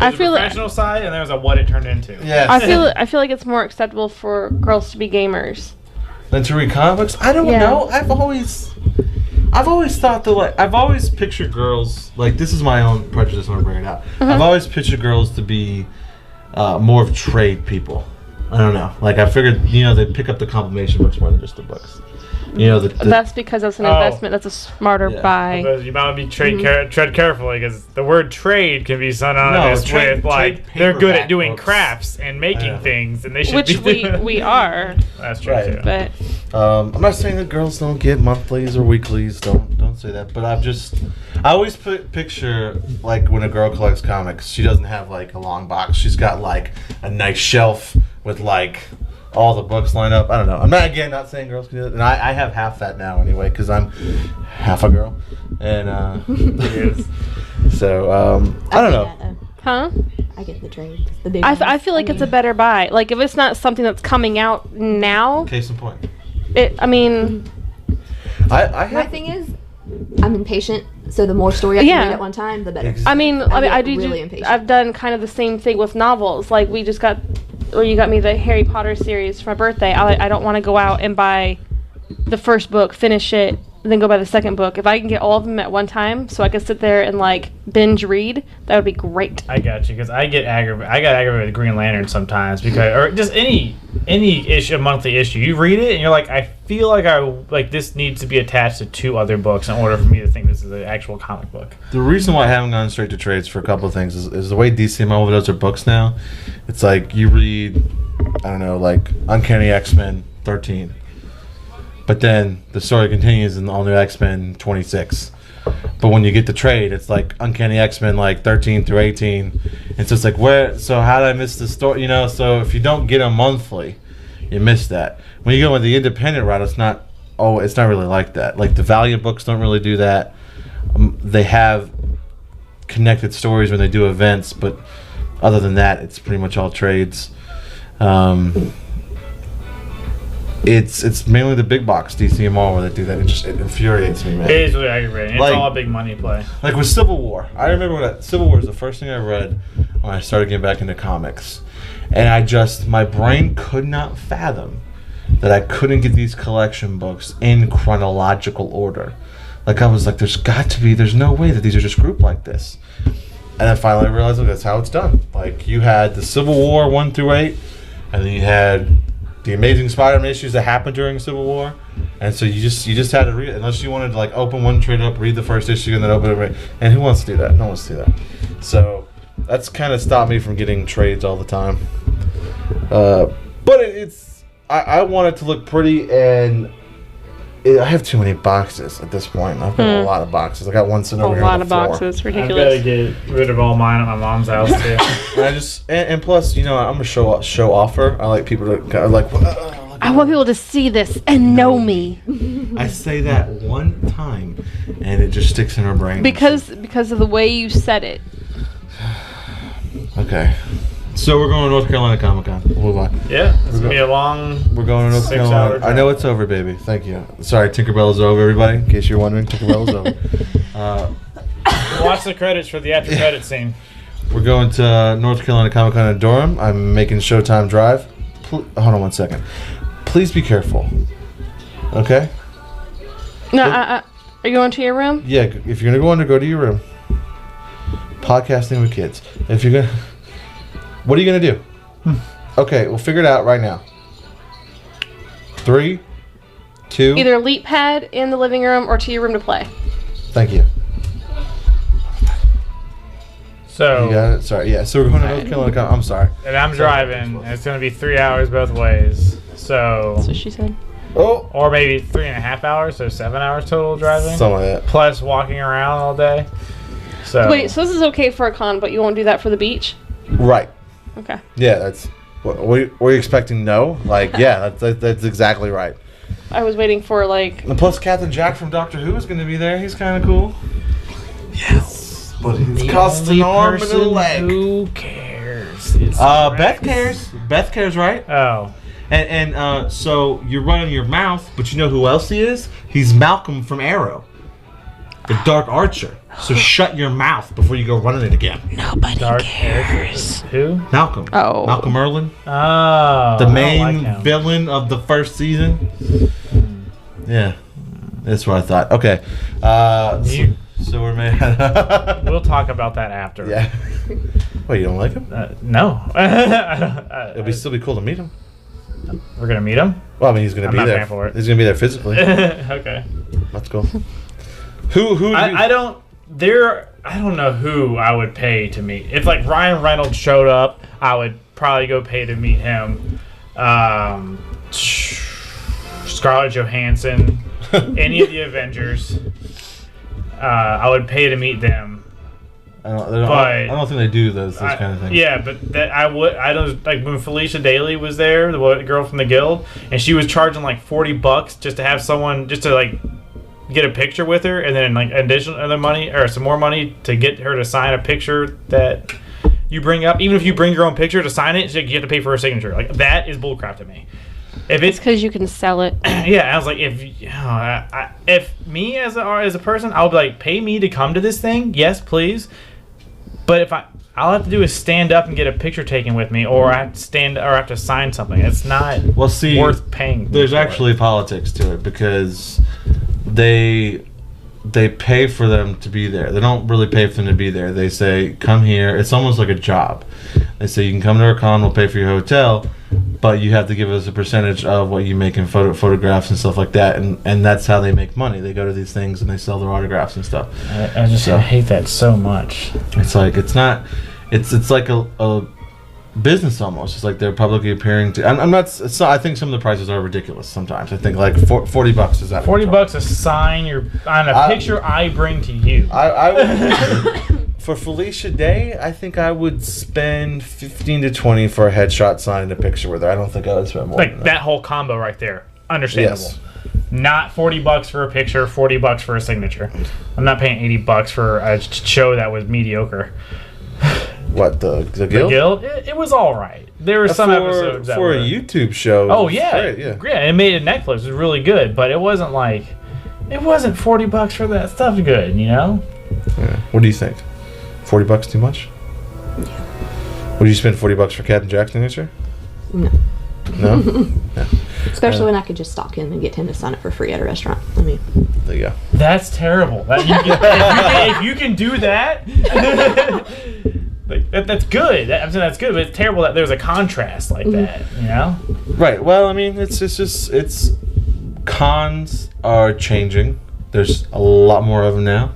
I feel feel a professional side, and there's a what it turned into. Yes. I feel like it's more acceptable for girls to be gamers than to read comics. I don't know. I've always thought that I've always pictured girls like this is my own prejudice. I want to bring it out. Mm-hmm. I've always pictured girls to be more of trade people. I don't know. Like I figured, they pick up the compilation books more than just the books. You know, That's because that's an investment. That's a smarter buy. You might be tread carefully because the word trade can be synonymous with like they're good at doing crafts and making things, and they should we are. That's true too. But I'm not saying that girls don't get monthlies or weeklies. Don't say that. But I always picture like when a girl collects comics, she doesn't have like a long box. She's got like a nice shelf with like all the books lined up. I don't know. I'm not saying girls can do it. And I have half that now anyway because I'm half a girl. And so I don't know. Huh? I get the trade. The big I feel like it's a better buy. Like if it's not something that's coming out now. Case in point. My thing is, I'm impatient. So the more story I can read at one time, the better. Exactly. I do. Really impatient. I've done kind of the same thing with novels. Like you got me the Harry Potter series for my birthday. I don't want to go out and buy the first book, finish it, then go buy the second book. If I can get all of them at one time, so I can sit there and like binge read, that would be great. I got you because I got aggravated with Green Lantern sometimes because, or just any issue, monthly issue. You read it and you're like, I feel like this needs to be attached to 2 other books in order for me to think this is an actual comic book. The reason why I haven't gone straight to trades for a couple of things is the way DC and Marvel does their books now. It's like you read, I don't know, like Uncanny X-Men 13. But then the story continues in All New X-Men 26. But when you get the trade, it's like Uncanny X-Men like 13 through 18. And so it's like, so how did I miss the story? You know, so if you don't get them monthly, you miss that. When you go with the independent route, it's not really like that. Like the Valiant books don't really do that. They have connected stories when they do events, but other than that, it's pretty much all trades. It's mainly the big box DC and Marvel that do that. It infuriates me, man. It is really aggravating. It's all a big money play. Like with Civil War. I remember Civil War is the first thing I read when I started getting back into comics. And my brain could not fathom that I couldn't get these collection books in chronological order. Like I was like, there's no way that these are just grouped like this. And then finally I realized that's how it's done. Like you had the Civil War 1 through 8, and then you had the Amazing Spider-Man issues that happened during Civil War, and so you just had to read it unless you wanted to like open one trade up, read the first issue, and then open it. And who wants to do that? No one wants to do that. So that's kind of stopped me from getting trades all the time. But I want it to look pretty, and I have too many boxes at this point. I've got a lot of boxes. I got one sitting over here on the floor. A lot of boxes, ridiculous. I've got to get rid of all mine at my mom's house too. and plus, you know, I'm a show offer. I like people to kind of like. I want people to see this and know me. I say that one time, and it just sticks in her brain. Because of the way you said it. Okay. So we're going to North Carolina Comic Con. We'll move on. Yeah, it's going to be a long. We're going to North Carolina. I know it's over, baby. Thank you. Sorry, Tinkerbell is over, everybody. In case you're wondering, Tinkerbell is over. Watch the credits for the after credit scene. We're going to North Carolina Comic Con in Durham. I'm making Showtime Drive. Hold on one second. Please be careful. Okay? No, are you going to your room? Yeah, if you're going to go to your room. Podcasting with kids. If you're going to... What are you going to do? Okay, we'll figure it out right now. 3, 2... Either leap pad in the living room or to your room to play. Thank you. So... You got it? Sorry, yeah. So we're going to North Carolina. I'm sorry. And I'm driving, and it's going to be 3 hours both ways. So... That's what she said. Oh! Or maybe 3.5 hours, so 7 hours total driving. Something like that. Plus walking around all day. So... Wait, so this is okay for a con, but you won't do that for the beach? Right. Okay. Yeah, that's... Were you expecting no? Like, yeah, that's exactly right. I was waiting for, like... And plus, Captain Jack from Doctor Who is going to be there. He's kind of cool. Yes. But it's cost an arm and a leg. Who cares? Beth cares. Beth cares, right? Oh. And so you're running your mouth, but you know who else he is? He's Malcolm from Arrow. The Dark Archer. So shut your mouth before you go running it again. Nobody cares. Who? Malcolm. Oh. Malcolm Merlin. Oh. The main villain of the first season. Yeah. That's what I thought. Okay. So we're mad. We'll talk about that after. Yeah. Wait, you don't like him? No. It'd still be cool to meet him. We're gonna meet him. Well, I mean, he's gonna I'm be not there. paying for it. He's gonna be there physically. Okay. Let's go. Who? I don't know who I would pay to meet. If like Ryan Reynolds showed up, I would probably go pay to meet him. Scarlett Johansson, any of the Avengers, I would pay to meet them. I don't think they do those kind of things. Yeah, but that I don't like when Felicia Daly was there, the girl from the guild, and she was charging like $40 just to have someone just to like get a picture with her, and then like additional other money or some more money to get her to sign a picture that you bring up. Even if you bring your own picture to sign it, you have to pay for her signature. Like that is bullcrap to me. If it's because you can sell it. Yeah, I was like, if me as a person, I would be like, pay me to come to this thing, yes, please. But if all I have to do is stand up and get a picture taken with me, or I have to sign something. It's not worth paying. There's actually politics to it because they pay for them to be there. They don't really pay for them to be there. They say, come here. It's almost like a job. They say, you can come to our con, we'll pay for your hotel, but you have to give us a percentage of what you make in photographs and stuff like that. And that's how they make money. They go to these things and they sell their autographs and stuff. I just hate that so much. It's like, it's like a business almost. It's like they're publicly appearing to. I think some of the prices are ridiculous sometimes. I think like $40 is that. $40 a sign on a picture I bring to you. I would, for Felicia Day, I think I would spend $15 to $20 for a headshot sign and a picture with her. I don't think I would spend more. Like that whole combo right there. Understandable. Yes. Not $40 for a picture, $40 for a signature. I'm not paying $80 for a show that was mediocre. What, the Guild? The Guild? It was all right. There were some episodes that for were... a YouTube show. Oh, yeah. Great, yeah. Yeah, it made it Netflix. It was really good, but it wasn't like... It wasn't $40 for that stuff good, you know? Yeah. What do you think? $40 too much? Yeah. Would you spend $40 for Captain Jack's signature? No. No? Yeah. Especially when I could just stalk him and get him to sign up for free at a restaurant. I mean... There you go. That's terrible. If you can do that... Like, that's good. I'm saying that's good, but it's terrible that there's a contrast like that, you know? Right. Well, I mean, it's cons are changing. There's a lot more of them now,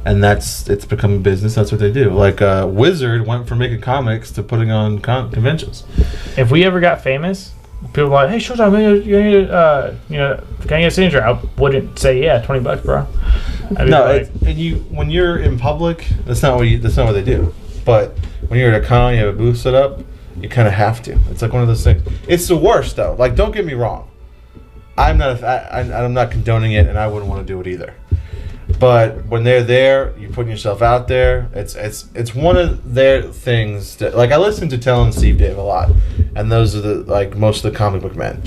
and it's become a business. That's what they do. Like Wizard went from making comics to putting on conventions. If we ever got famous, people were like, "Hey, Showtime, can I get a signature?" I wouldn't say, "Yeah, $20, bro." No, when you're in public, that's not what they do. But when you're at a con, you have a booth set up, you kind of have to. It's like one of those things. It's the worst, though. Like, don't get me wrong. I'm not condoning it, and I wouldn't want to do it either. But when they're there, you're putting yourself out there. It's one of their things that, like, I listen to Tell and Steve Dave a lot, and those are most of the comic book men,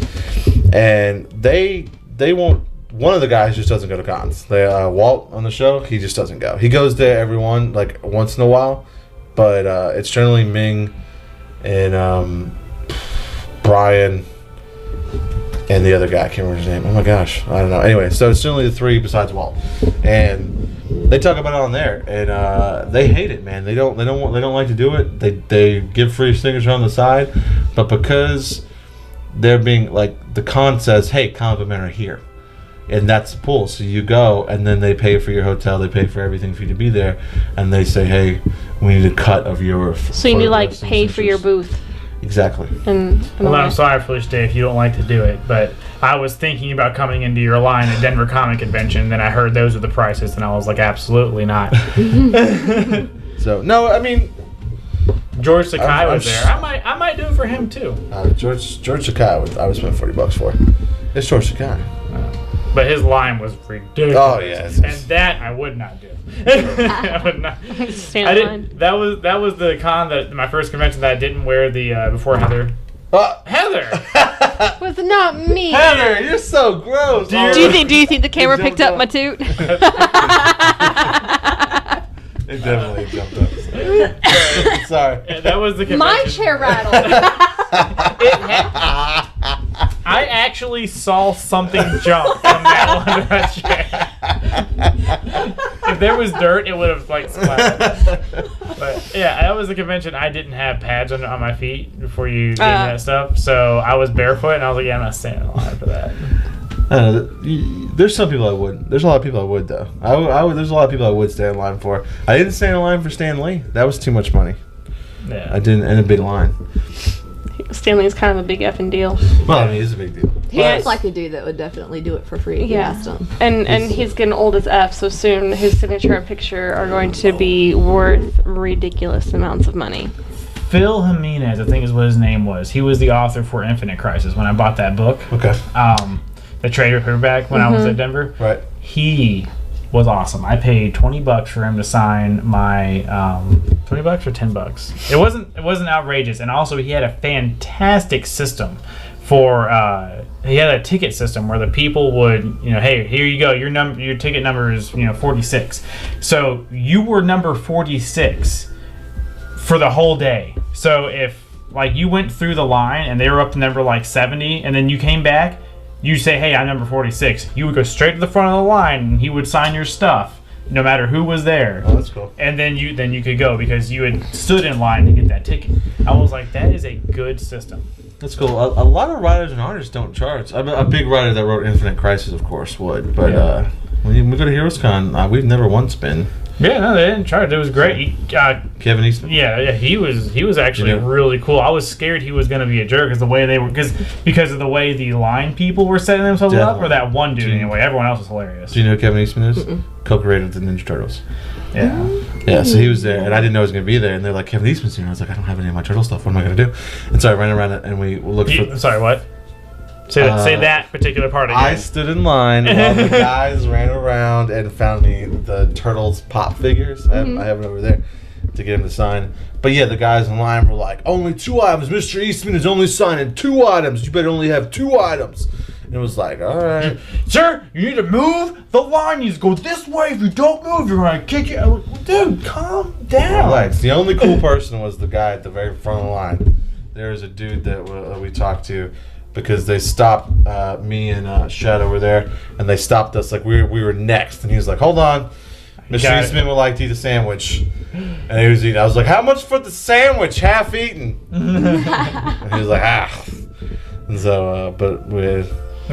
and they won't. One of the guys just doesn't go to cons. Walt on the show, he just doesn't go. He goes to everyone like once in a while. But it's generally Ming and Brian and the other guy. I can't remember his name. Oh my gosh, I don't know. Anyway, so it's generally the three besides Walt, and they talk about it on there, and they hate it, man. They don't like to do it. They give free signature on the side, but because they're being like the con says, hey, comic book men are here. And that's the pool. So you go, and then they pay for your hotel. They pay for everything for you to be there. And they say, hey, we need a cut of your... So you need to, pay for your booth. Exactly. Well, I'm sorry, Felicia Day, if you don't like to do it. But I was thinking about coming into your line at Denver Comic Convention. Then I heard those are the prices. And I was like, absolutely not. So, no, I mean... George Sakai was there. I might do it for him, too. George Sakai, I would spend $40 for. It's George Sakai. But his line was ridiculous. Oh yeah, and that I would not do. I would not. That was the con that my first convention that I didn't wear the before Heather. Heather was not me. Heather, you're so gross. Do you think the camera picked up my toot? It definitely jumped up. Sorry. Yeah, that was the convention. My chair rattled. I actually saw something jump from that chair. If there was dirt, it would have splattered. But yeah, that was the convention. I didn't have pads on my feet before you did that stuff, so I was barefoot, and I was like, yeah, I'm not standing in line for that. There's some people I wouldn't. There's a lot of people I would though. I would. There's a lot of people I would stand in line for. I didn't stand in line for Stan Lee. That was too much money. Yeah. I didn't in a big line. Stanley's kind of a big effing deal. Well, I mean, it's a big deal. He looks like a dude that would definitely do it for free if you asked him. And he's getting old as F, so soon his signature and picture are going to be worth ridiculous amounts of money. Phil Jimenez, I think is what his name was. He was the author for Infinite Crisis when I bought that book. Okay. The trade paperback when I was at Denver. Right. He was awesome. I paid $20 for him to sign my $20 or $10. It wasn't outrageous, and also he had a fantastic system for he had a ticket system where the people would, hey, here you go, your ticket number is 46. So you were number 46 for the whole day. So if like you went through the line and they were up to number like 70 and then you came back, you say, hey, I'm number 46. You would go straight to the front of the line and he would sign your stuff no matter who was there. Oh, that's cool. And then you could go because you had stood in line to get that ticket. I was like, that is a good system. That's cool. A lot of writers and artists don't charge. I'm a big writer that wrote Infinite Crisis, of course, would. But when we go to HeroesCon, we've never once been. Yeah, no, they didn't charge. It was great. Kevin Eastman. Yeah, he was actually really cool. I was scared he was going to be a jerk because the way they were because of the way the line people were setting themselves up, or that one dude anyway. Everyone else was hilarious. Do you know who Kevin Eastman is? Co-creator of the Ninja Turtles. Yeah. Yeah, so he was there, and I didn't know he was going to be there. And they're like, Kevin Eastman's here. And I was like, I don't have any of my turtle stuff. What am I going to do? And so I ran around and we looked for. Sorry, what? Say that particular part again. I stood in line while the guys ran around and found me the Turtles pop figures. I have it over there to get him to sign. But yeah, the guys in line were like, only 2 items. Mr. Eastman is only signing 2 items. You better only have 2 items. And it was like, all right. Sir, you need to move. The line needs to go this way. If you don't move, you're going to kick it. Dude, calm down. Relax. The only cool person was the guy at the very front of the line. There was a dude that we talked to. Because they stopped me and Shadow were there, and they stopped us like we were next. And he was like, "Hold on, Mr. Eastman would like to eat a sandwich," and he was eating. I was like, "How much for the sandwich? Half eaten." And he was like, "Ah." And so, but we.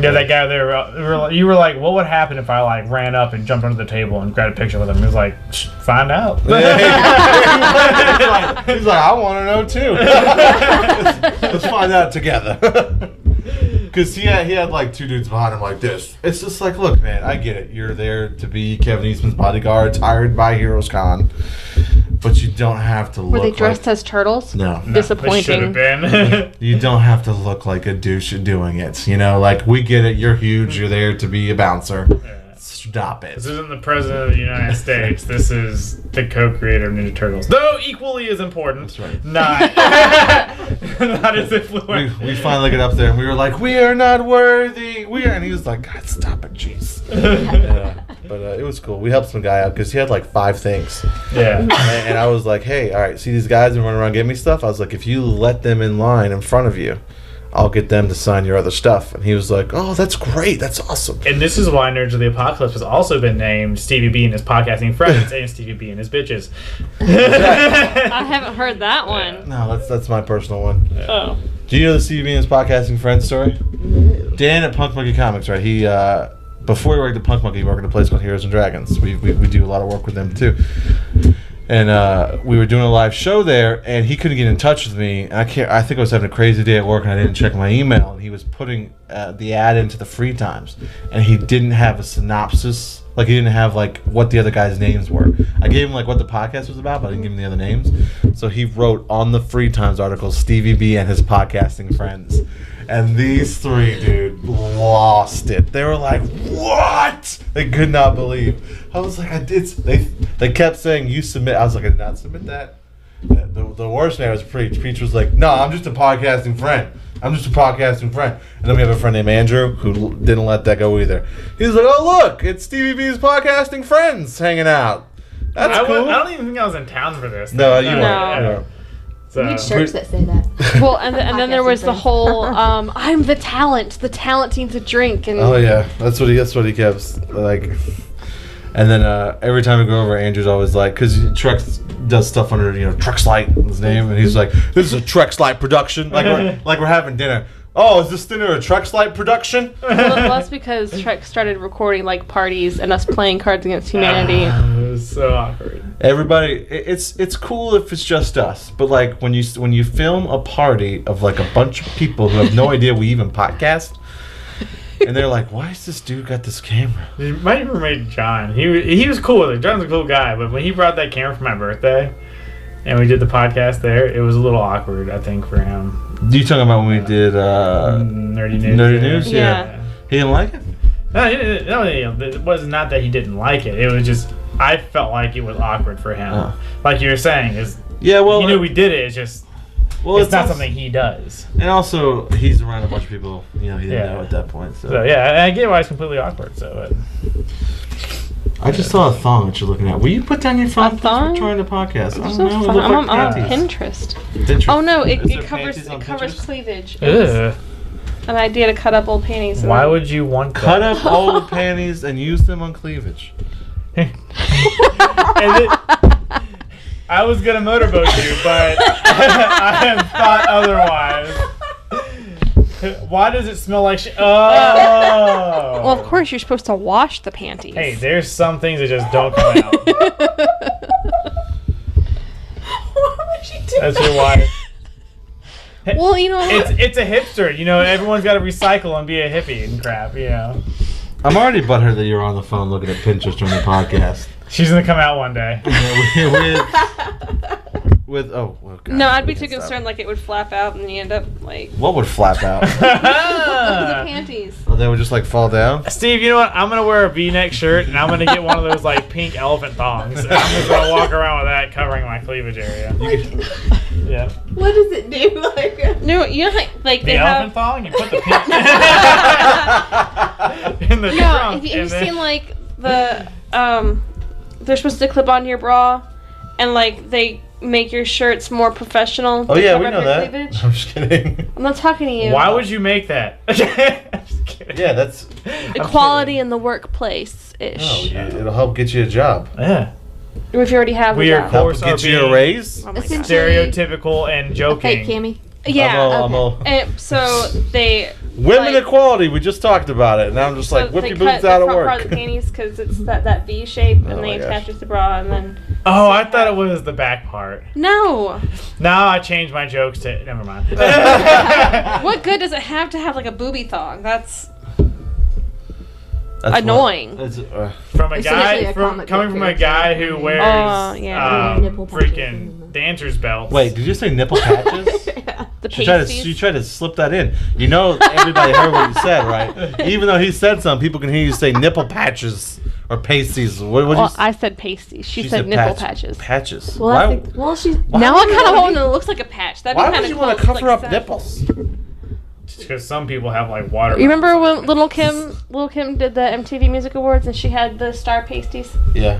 Yeah, that guy there. You were like, "What would happen if I like ran up and jumped under the table and grabbed a picture with him?" He was like, "Find out." He's like, "I want to know too." Let's find out together. Because he had like 2 dudes behind him like this. It's just like, look, man, I get it. You're there to be Kevin Eastman's bodyguard, hired by HeroesCon, but you don't have to look. Were they dressed as turtles? No. Disappointing. They should have been. You don't have to look like a douche doing it. Like, we get it. You're huge. You're there to be a bouncer. Yeah. Stop it. This isn't the president of the United States. This is the co-creator of Ninja Turtles. Though equally as important. That's right. Not as influential. We finally get up there and we were like, we are not worthy. And he was like, God, stop it, jeez. But it was cool. We helped some guy out because he had like 5 things. Yeah. And I was like, hey, all right, see these guys that run around getting me stuff? I was like, if you let them in line in front of you, I'll get them to sign your other stuff. And he was like, oh, that's great. That's awesome. And this is why Nerds of the Apocalypse has also been named Stevie B and his podcasting friends and Stevie B and his bitches. I haven't heard that one. No, that's my personal one. Yeah. Oh. Do you know the Stevie B and his podcasting friends story? No. Dan at Punk Monkey Comics, right? He, before he worked at Punk Monkey, he worked at a place called Heroes and Dragons. We do a lot of work with them, too. And we were doing a live show there, and he couldn't get in touch with me. And I think I was having a crazy day at work, and I didn't check my email. And he was putting the ad into the free times, and he didn't have a synopsis. Like, he didn't have like what the other guys' names were. I gave him like what the podcast was about, but I didn't give him the other names. So he wrote on the free times article Stevie B and his podcasting friends. And these 3, dude, lost it. They were like, what? They could not believe. I was like, they kept saying, you submit. I was like, I did not submit that. The worst name was Preach. Preach was like, no, I'm just a podcasting friend. I'm just a podcasting friend. And then we have a friend named Andrew who didn't let that go either. He was like, oh, look, it's Stevie B's podcasting friends hanging out. That's cool. I don't even think I was in town for this. No, you weren't. We need shirts that say that. Well, and then there was the whole, I'm the talent. The talent needs a drink. And oh yeah, that's what he kept like. And then every time we go over, Andrew's always like, because Trex does stuff under, Trex Light, his name, and he's like, this is a Trex Light production, like we're having dinner. Oh, is this dinner a Trex Light production? Well, that's because Trek started recording like parties and us playing Cards Against Humanity. It was so awkward. Everybody, it's cool if it's just us, but like when you film a party of like a bunch of people who have no idea we even podcast. And they're like, why has this dude got this camera? My roommate John, he was cool with it. John's a cool guy, but when he brought that camera for my birthday, and we did the podcast there, it was a little awkward, I think, for him. You talking about when we did Nerdy News? Nerdy News? Yeah. He didn't like it? No, it was not that he didn't like it. It was just, I felt like it was awkward for him. Like you were saying, he knew we did it, it's just... Well, it's not something he does. And also, he's around a bunch of people, he didn't know at that point. So yeah, I get why it's completely awkward. So, I just saw a thong that you're looking at. Will you put down your phone? A thong? We're trying to podcast. I don't So know. fun. I'm on panties. Pinterest. Oh no, Is there it covers panties on covers Pinterest? cleavage. Ugh. An idea to cut up old panties. and Why then- would you want that? Cut up old panties and use them on cleavage. I was gonna motorboat you, but I have thought otherwise. Why does it smell like shit? Oh. Well, of course you're supposed to wash the panties. Hey, there's some things that just don't come out. Why would you do That's that? your wife. Well, you know, It's a hipster. Everyone's got to recycle and be a hippie and crap. I'm already butthurt that you're on the phone looking at Pinterest during the podcast. She's gonna come out one day. with oh, well, God, no, I'd be we too can stop. concerned like it would flap out and then you end up like What would flap out? the panties. Oh, they would just like fall down. Steve, you know what? I'm gonna wear a V-neck shirt and I'm gonna get one of those like pink elephant thongs. And I'm just gonna walk around with that covering my cleavage area. Yeah. What does it do? Like, No, you know like The they elephant have. thong? You put the pink in the No, trunk. have you and then- seen like the they're supposed to clip onto your bra, and like they make your shirts more professional. Oh to yeah, cover we up know your that. cleavage. I'm just kidding. I'm not talking to you. Why would you make that? I'm just kidding. Yeah, that's Equality in the workplace ish. Oh, yeah, it'll help get you a job. Yeah. If you already have We a are job. cool. Help course are get you a being- raise. Oh my God. essentially, Stereotypical and a joking. fake cami. Yeah. I'm all- And so they Women like- equality. We just talked about it, and I'm just like, so whip they your cut boobs the out of front part work. of the panties because it's that V shape, Oh and my they gosh. attach it to the bra, and then Oh, I thought it was the back part. no. Now I changed my jokes to. Never mind. What good does it have to have like a booby thong? That's That's annoying. What, it's, From a It's guy, essentially a comic coming book from a character. guy who wears yeah. Nipple patches freaking and- dancer's belts. wait, did you say nipple patches? Yeah. the She tried pasties. to slip that in. Everybody heard what you said, right? Even though he said something, people can hear you say nipple patches or pasties. What Well, you I said pasties. She said nipple patches. Patches. Well, Why, I think, well, she's Now I would you kind of wanna want do- it looks like a patch. That'd why be kind would of you want to cover up nipples? Because some people have like water. You remember when Little Kim did the MTV Music Awards and she had the star pasties? Yeah.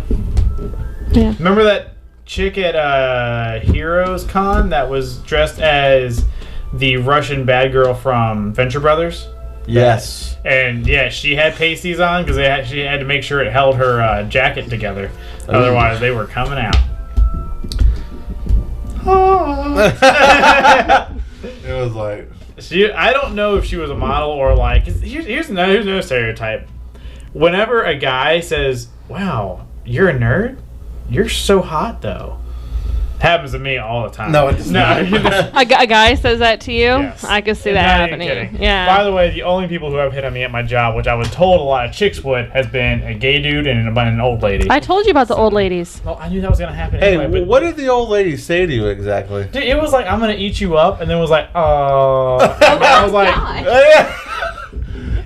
Remember that chick at Heroes Con that was dressed as the Russian bad girl from Venture Brothers? Yes. And yeah, she had pasties on because she had to make sure it held her jacket together. Otherwise, they were coming out. It was like. I don't know if she was a model or like. 'Cause here's another stereotype. Whenever a guy says, "Wow, you're a nerd," you're so hot though. Happens to me all the time. No, it does not. A guy says that to you? Yes. I could see that Not even happening. kidding. Yeah. By the way, the only people who have hit on me at my job, which I was told a lot of chicks would, has been a gay dude and an old lady. I told you about the old ladies. Well, I knew that was gonna happen Hey, anyway. But what did the old lady say to you exactly? dude, it was like, "I'm gonna eat you up," and then it was like, "Oh." I was like,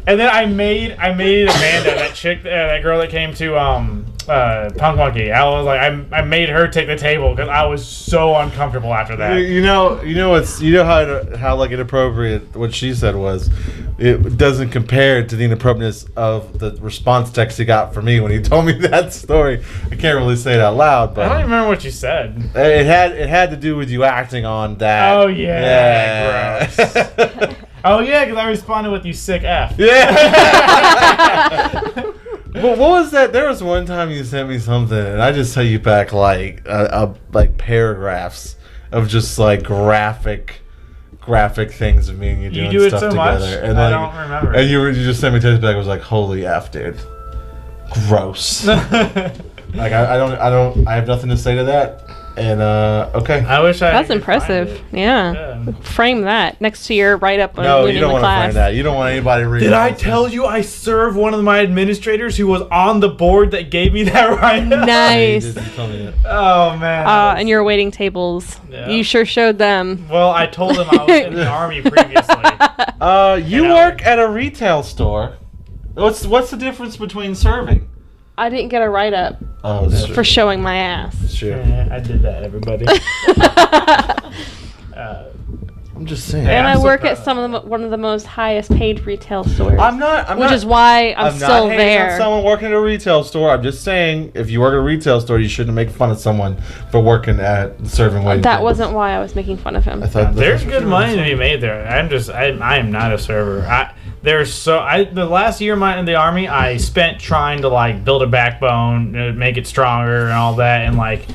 and then I made Amanda, that chick, that girl that came to Punk Monkey. I was like, I made her take the table because I was so uncomfortable after that. How like inappropriate what she said was. It doesn't compare to the inappropriateness of the response text he got from me when he told me that story. I can't really say it out loud, I but don't even remember what you said. it had to do with you acting on that. Oh yeah, gross. Oh yeah, because I responded with "you sick f." Yeah. What was that? There was one time you sent me something, and I just sent you back like paragraphs of just like graphic things of me and you doing do it stuff so together. much, And I don't remember. And you just sent me text back. I was like, "Holy f, dude, gross." Like I have nothing to say to that. And okay. I wish I. That's could impressive. find it. Yeah. Frame that next to your write up. No, when you in don't the want to class. find that. You don't want anybody reading. Did I tell you I served one of my administrators who was on the board that gave me that right? Nice. You didn't tell me that. Oh man. And your waiting tables. Yeah. You sure showed them. Well, I told them I was in the army previously. You work at a retail store. What's the difference between serving? I didn't get a write up Oh, that's for showing my ass. Sure. Yeah, I did that, everybody. I'm just saying. And I'm I so work proud at of one of the most highest paid retail stores. I'm which is why I'm still not hating there. on someone working at a retail store. I'm just saying, if you work at a retail store, you shouldn't make fun of someone for working at serving waiting That tables. wasn't why I was making fun of him. I thought There's that's what good you were money to saying. be made there. I am not a server. The last year in the army, I spent trying to like build a backbone, make it stronger and all that, and like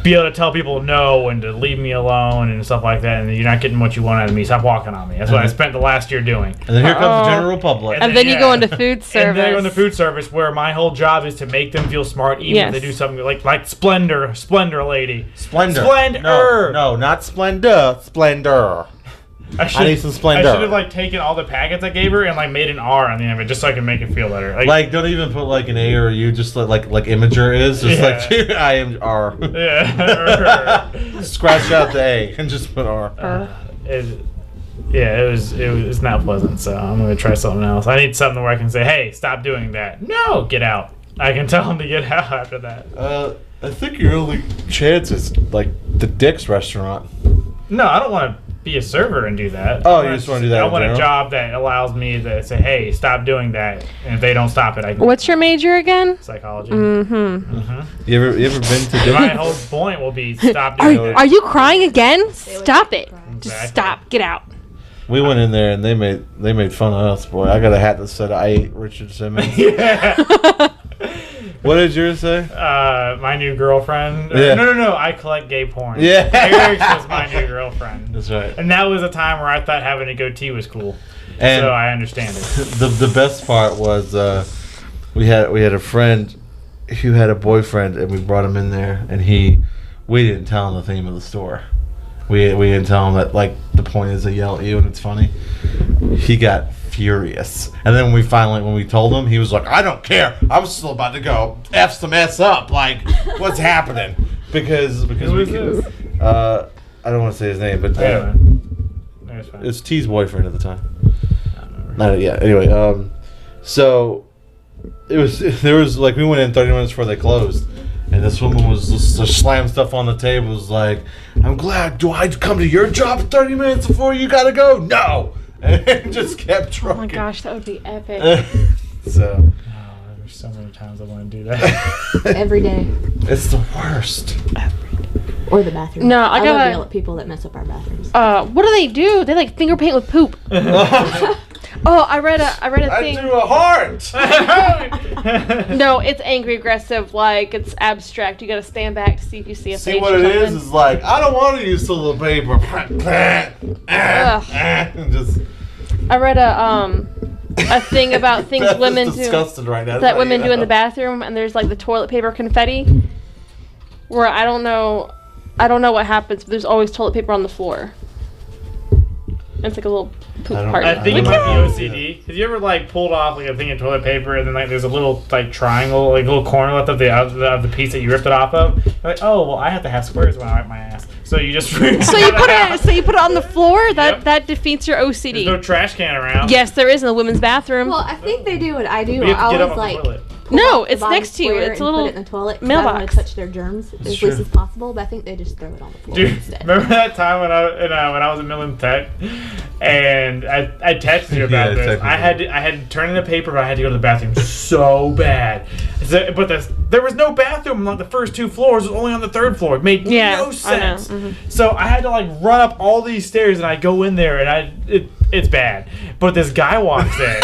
be able to tell people no and to leave me alone and stuff like that. And you're not getting what you want out of me. Stop walking on me. That's what I spent the last year doing. And then here comes the general public. And then you go into food service. And then I go into food service, where my whole job is to make them feel smart, even if they do something like Splendor lady. Splendor. Splendor. No, not Splendor. Splendor. I need some Splendor. I should have like taken all the packets I gave her and like made an R on the end of it, just so I can make it feel better. Like don't even put like an A or a U, just like Imager is. Just like I am R. Yeah. Scratch out the A and just put R. It was not pleasant, so I'm gonna try something else. I need something where I can say, "Hey, stop doing that." No, get out. I can tell them to get out after that. I think your only chance is like the Dick's restaurant. No, I don't want to be a server and do that. Oh, you just want to do that? I in want a general? job that allows me to say, "Hey, stop doing that," and if they don't stop it, I can. What's your major again? Psychology. Mm-hmm. You ever been to My Dick's? whole point will be stop doing it. Are you crying again? Stop it. Just Exactly. stop. Get out. We went in there and they made fun of us. Boy, I got a hat that said "I ate Richard Simmons." Yeah. What did yours say? My new girlfriend. Yeah. No. I collect gay porn. Yeah. Eric's was my new girlfriend. That's right. And that was a time where I thought having a goatee was cool. And so I understand it. the best part was we had a friend who had a boyfriend and we brought him in there and we didn't tell him the theme of the store. We didn't tell him that like the point is they yell at you and it's funny. He got furious, and then when we told him, he was like, "I don't care. I'm still about to go f some s up. Like, what's happening?" Because Who is this? I don't want to say his name, but Anyway. That's fine. it's T's boyfriend at the time. I don't remember. Yeah. Anyway, so there was like we went in 30 minutes before they closed, and this woman was just slam stuff on the table. Was like, "I'm glad. Do I come to your job 30 minutes before you gotta go? No." And just kept trucking. Oh my gosh, that would be epic. So Oh, there's so many times I want to do that. Every day. it's the worst. Or the bathroom. No, I love gotta- to yell at people that mess up our bathrooms. What do they do? They like finger paint with poop. Oh, I read a I thing. do a heart. No, it's angry aggressive, like it's abstract. You gotta stand back to see if you see a See face what or it something. is like I don't want to use toilet paper. And just I read a thing about things Beth is women do disgusted right now. that women do in the bathroom, and there's like the toilet paper confetti, where I don't know what happens, but there's always toilet paper on the floor. It's like a little poop I don't- party. I think it Like, might be OCD. Have you ever like pulled off like a thing of toilet paper and then like there's a little like triangle, like little corner left of the piece that you ripped it off of? You're like, oh well, I have to have squares when I wipe my ass. So you just So you put it on the floor. That defeats your OCD. There's no trash can around. Yes, there is in the women's bathroom. Well, I think they do what I do. But you I have to get up always on the like toilet. pull No, out the it's bottom next to you. square It's a and little put it in the toilet. 'Cause I don't want mailbox. to touch their germs as true. least as possible, but I think they just throw it on the floor Dude, instead. remember that time when I was in Midland Tech, and I texted you about Yeah, this. technically. I had to turn in the paper, but I had to go to the bathroom so bad. But there was no bathroom on like the first two floors. It was only on the third floor. It made Yeah, no I know. sense. Mhm. So I had to like run up all these stairs, and I go in there, and it's bad. But this guy walks in.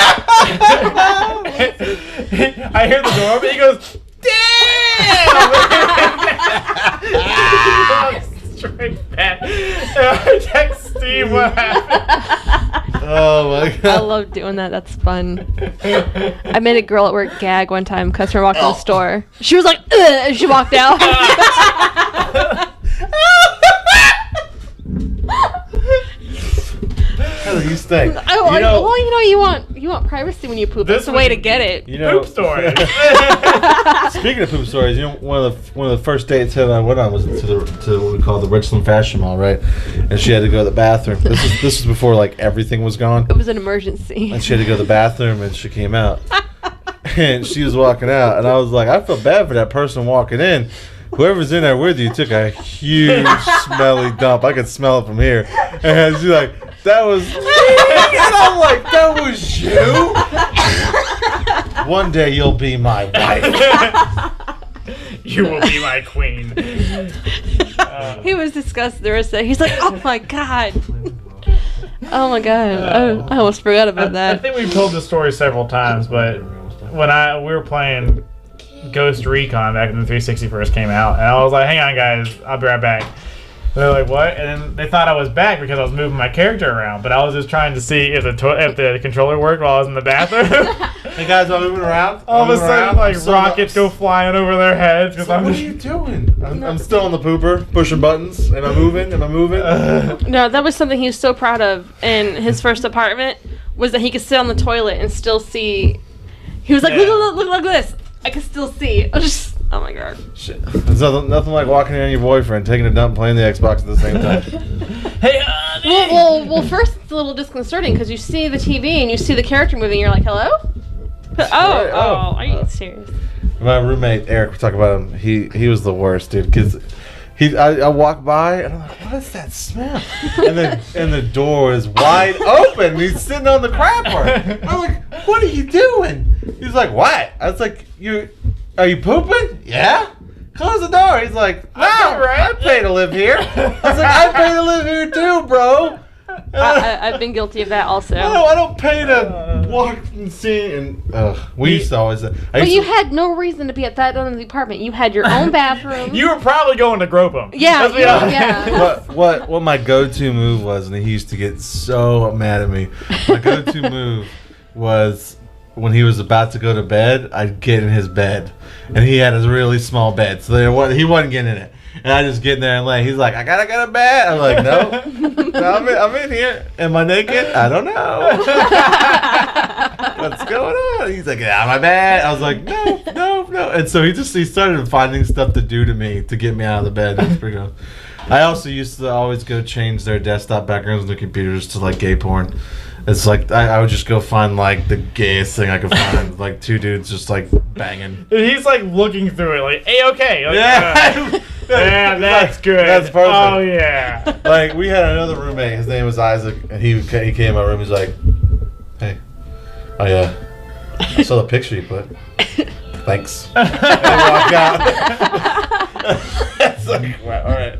I hear the door open. He goes, damn! Straight back. I text Steve what happened. Oh my I god. love doing that. That's fun. I made a girl at work gag one time. Customer walked in the store. She was like, ugh, and she walked out. How do you stink? You want privacy when you poop. This That's the way was- to get it. You know, Poop story. Speaking of poop stories, one of the first dates that I went on was to what we call the Richland Fashion Mall, right? And she had to go to the bathroom. This was before like everything was gone. It was an emergency. And she had to go to the bathroom, and she came out, and she was walking out, and I was like, I feel bad for that person walking in. Whoever's in there with you took a huge smelly dump. I could smell it from here. And she's like, that was me. And I'm like, that was you? One day you'll be my wife. You will be my queen. He was disgusted the rest of it. He's like, oh my god. Oh my god. I almost forgot about I that. think we told this story several times, but when we were playing Ghost Recon back when the 360 first came out, and I was like, hang on guys, I'll be right back. And they're like, what? And then they thought I was back because I was moving my character around, but I was just trying to see if the controller worked while I was in the bathroom. Hey guys, I'm moving around. All of a sudden, like So rockets go flying over their heads. Cause What are you doing? I'm still on the pooper, pushing buttons, and I'm moving. No, that was something he was so proud of in his first apartment, was that he could sit on the toilet and still see. He was like, Yeah. look at this. I can still see. I was just, oh my god. Shit. There's nothing like walking in on your boyfriend, taking a dump, playing the Xbox at the same time. Hey, Well, first it's a little disconcerting because you see the TV and you see the character moving. You're like, hello? Oh, are you serious? My roommate Eric, we talk about him. He was the worst, dude. Because I walk by and I'm like, what is that smell? and the door is wide open. And he's sitting on the crab part. I'm like, what are you doing? He's like, what? I was like, are you pooping? Yeah. Close the door. He's like, no, I pay to live here. I was like, I pay to live here too, bro. I've been guilty of that also. No, I don't pay to walk and see. And we used to always. But you had no reason to be at that end of the apartment. You had your own bathroom. you were probably going to grope him. Yeah, Let's be honest. yeah. What my go-to move was, and he used to get so mad at me. My go-to move was when he was about to go to bed, I'd get in his bed, and he had a really small bed, so he wasn't getting in it. And I just get in there and lay. He's like, I gotta go to bed. I'm like, no, I'm in here. Am I naked? I don't know. What's going on? He's like, yeah, my bed. I was like, no. And so he started finding stuff to do to me to get me out of the bed. That's pretty cool. I also used to always go change their desktop backgrounds on their computers to like gay porn. It's like I would just go find like the gayest thing I could find, like two dudes just like banging. And he's like looking through it, like, hey, okay. Like, Yeah. yeah, that's good. That's perfect. Oh, yeah. Like we had another roommate. His name was Isaac, and he came in my room. He's like, "Hey, oh yeah, I saw the picture you put. Thanks." And I walk out. It's like, wow, all right.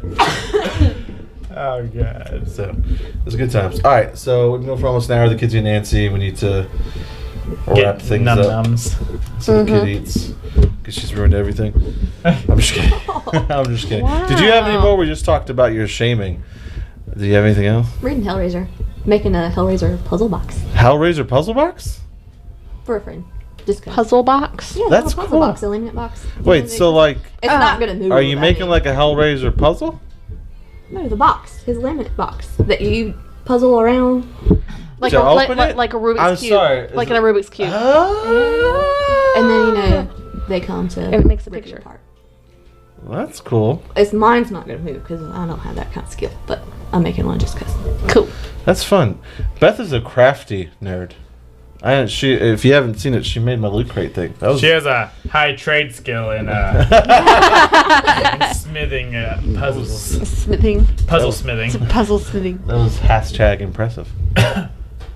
Oh, God. So it was good times. All right, so we're going for almost an hour. The kids eat Nancy. We need to wrap things up. Num-nums. So the kid eats because she's ruined everything. I'm just kidding. I'm just kidding. Wow. Did you have any more? We just talked about your shaming. Do you have anything else? Reading Hellraiser. Making a Hellraiser puzzle box Hellraiser puzzle box? for a friend. Just 'cause. Puzzle box? Yeah, That's a puzzle cool. box, a laminate box. Wait, so like, It's not gonna move. are you I making mean. like a Hellraiser puzzle? No, the box, his laminate box that you puzzle around. Like To a, open it? like a Rubik's I'm Cube. sorry, is Like it- in a Rubik's Cube. And then they come to It makes a rip you picture. apart. That's cool. Mine's not gonna move because I don't have that kind of skill, but I'm making one just cause. Cool. That's fun. Beth is a crafty nerd. If you haven't seen it, she made my loot crate thing. That was She has a high trade skill in smithing puzzles. Smithing. Puzzle smithing. Puzzle smithing. that was hashtag impressive.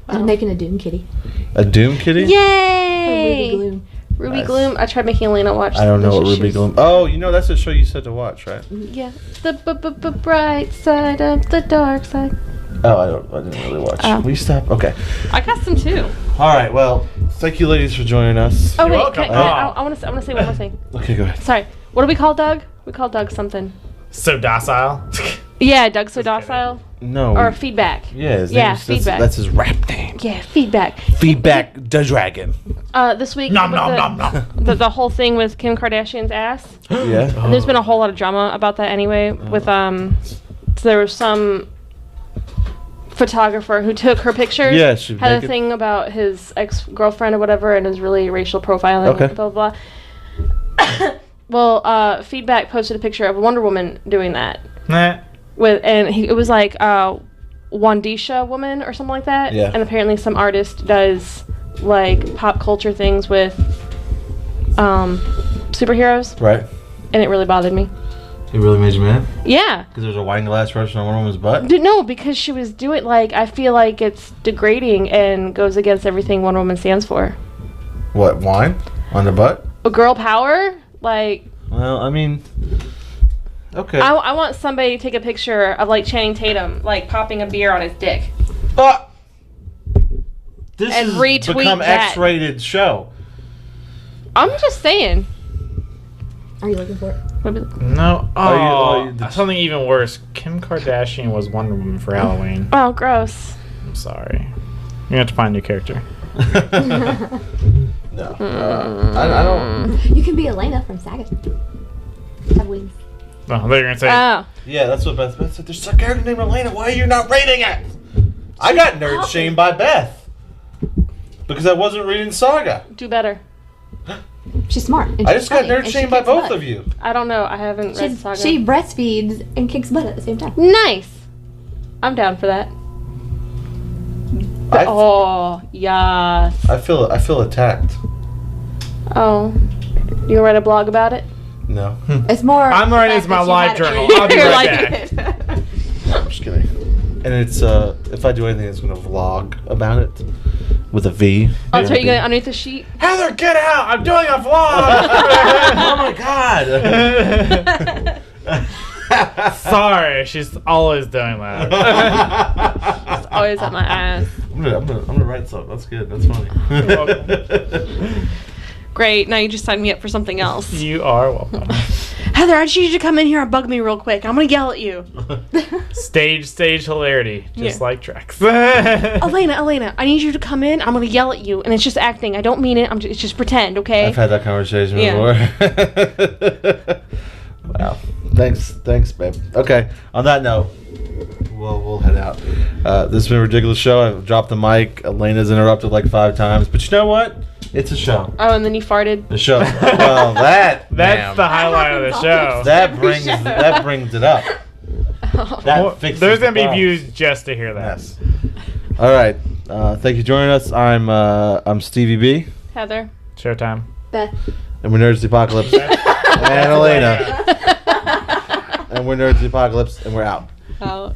I'm making a Doom kitty. A Doom Kitty? Ruby Yay! Gloom. Ruby Nice. Gloom. I tried making Alaina watch. I don't know what the Ruby shoes. Gloom. Oh, that's a show you said to watch, right? Yeah. The bright side of the dark side. Oh, I didn't really watch. Oh. Will you stop? Okay. I got some too. All right. Well, thank you, ladies, for joining us. Oh wait, welcome. I want to say one more thing. Okay, go ahead. Sorry. What do we call Doug? We call Doug something. So docile. Yeah, Doug so docile. No. Or feedback. Yeah, feedback. That's his rap name. Yeah, feedback. Feedback the Dragon. This week Nom with nom nom nom. the whole thing with Kim Kardashian's ass. Yeah. And there's been a whole lot of drama about that anyway. With so there was some photographer who took her pictures. Yeah, she had naked. a thing about his ex-girlfriend or whatever, and is really racial profiling. Okay. Blah blah blah. Well, Feedback posted a picture of Wonder Woman doing that. Nah. It was like Wandisha woman or something like that. Yeah. And apparently some artist does like pop culture things with superheroes, Right. and it really bothered me. It really made you mad? Yeah. Because there's a wine glass resting on one woman's butt? No, because she was doing like I feel like it's degrading and goes against everything Wonder Woman stands for. What, wine? On the butt? A girl power, like. Well, I mean... Okay. I want somebody to take a picture of like Channing Tatum like popping a beer on his dick. This And has retweet become that. X-rated show. I'm just saying. Are you looking for it? No. Are you- Something even worse. Kim Kardashian was Wonder Woman for Halloween. Oh, gross. I'm sorry. You have to find a new character. No. I don't... You can be Alaina from Saga. Have wings. Oh, they're gonna say. Oh. Yeah, that's what Beth said. There's a character named Alaina. Why are you not rating it? I got nerd shamed by Beth. Because I wasn't reading Saga. Do better. She's smart. And I she's just got funny, nerd and she shamed by kicks both butt. of you. I don't know. I haven't read Saga. She breastfeeds and kicks butt at the same time. Nice. I'm down for that. Oh, yes. I feel attacked. Oh. You gonna write a blog about it? No. It's more. I'm the writing fact as my that she live had it journal. really- I'll be You're right like back. I'm just kidding. And it's if I do anything, it's gonna vlog about it with a V. Oh, so are you going underneath the sheet? Heather, get out! I'm doing a vlog. Oh my god. Sorry, she's always doing that. Always at my ass. I'm gonna write something. That's good. That's funny. welcome. Great. Now you just signed me up for something else. You are welcome. Heather, I just need you to come in here and bug me real quick. I'm gonna yell at you. Stage hilarity, just Yeah. like Trex. Alaina, I need you to come in. I'm gonna yell at you, and it's just acting. I don't mean it. It's just pretend, okay? I've had that conversation Yeah. before. Wow. Thanks, babe. Okay. On that note, we'll head out. This has been a ridiculous show. I've dropped the mic. Elena's interrupted like 5 times, but you know what? It's a show. Oh, and then you farted. The show. Well, That's ma'am, the highlight of the show. that brings it up. That Well, fixes there's the gonna be problem. views just to hear that. Yes. All right. Thank you for joining us. I'm Stevie B, Heather. Showtime. Beth. and we're Nerds the Apocalypse, and Alaina, and we're Nerds the Apocalypse, and we're out. Out.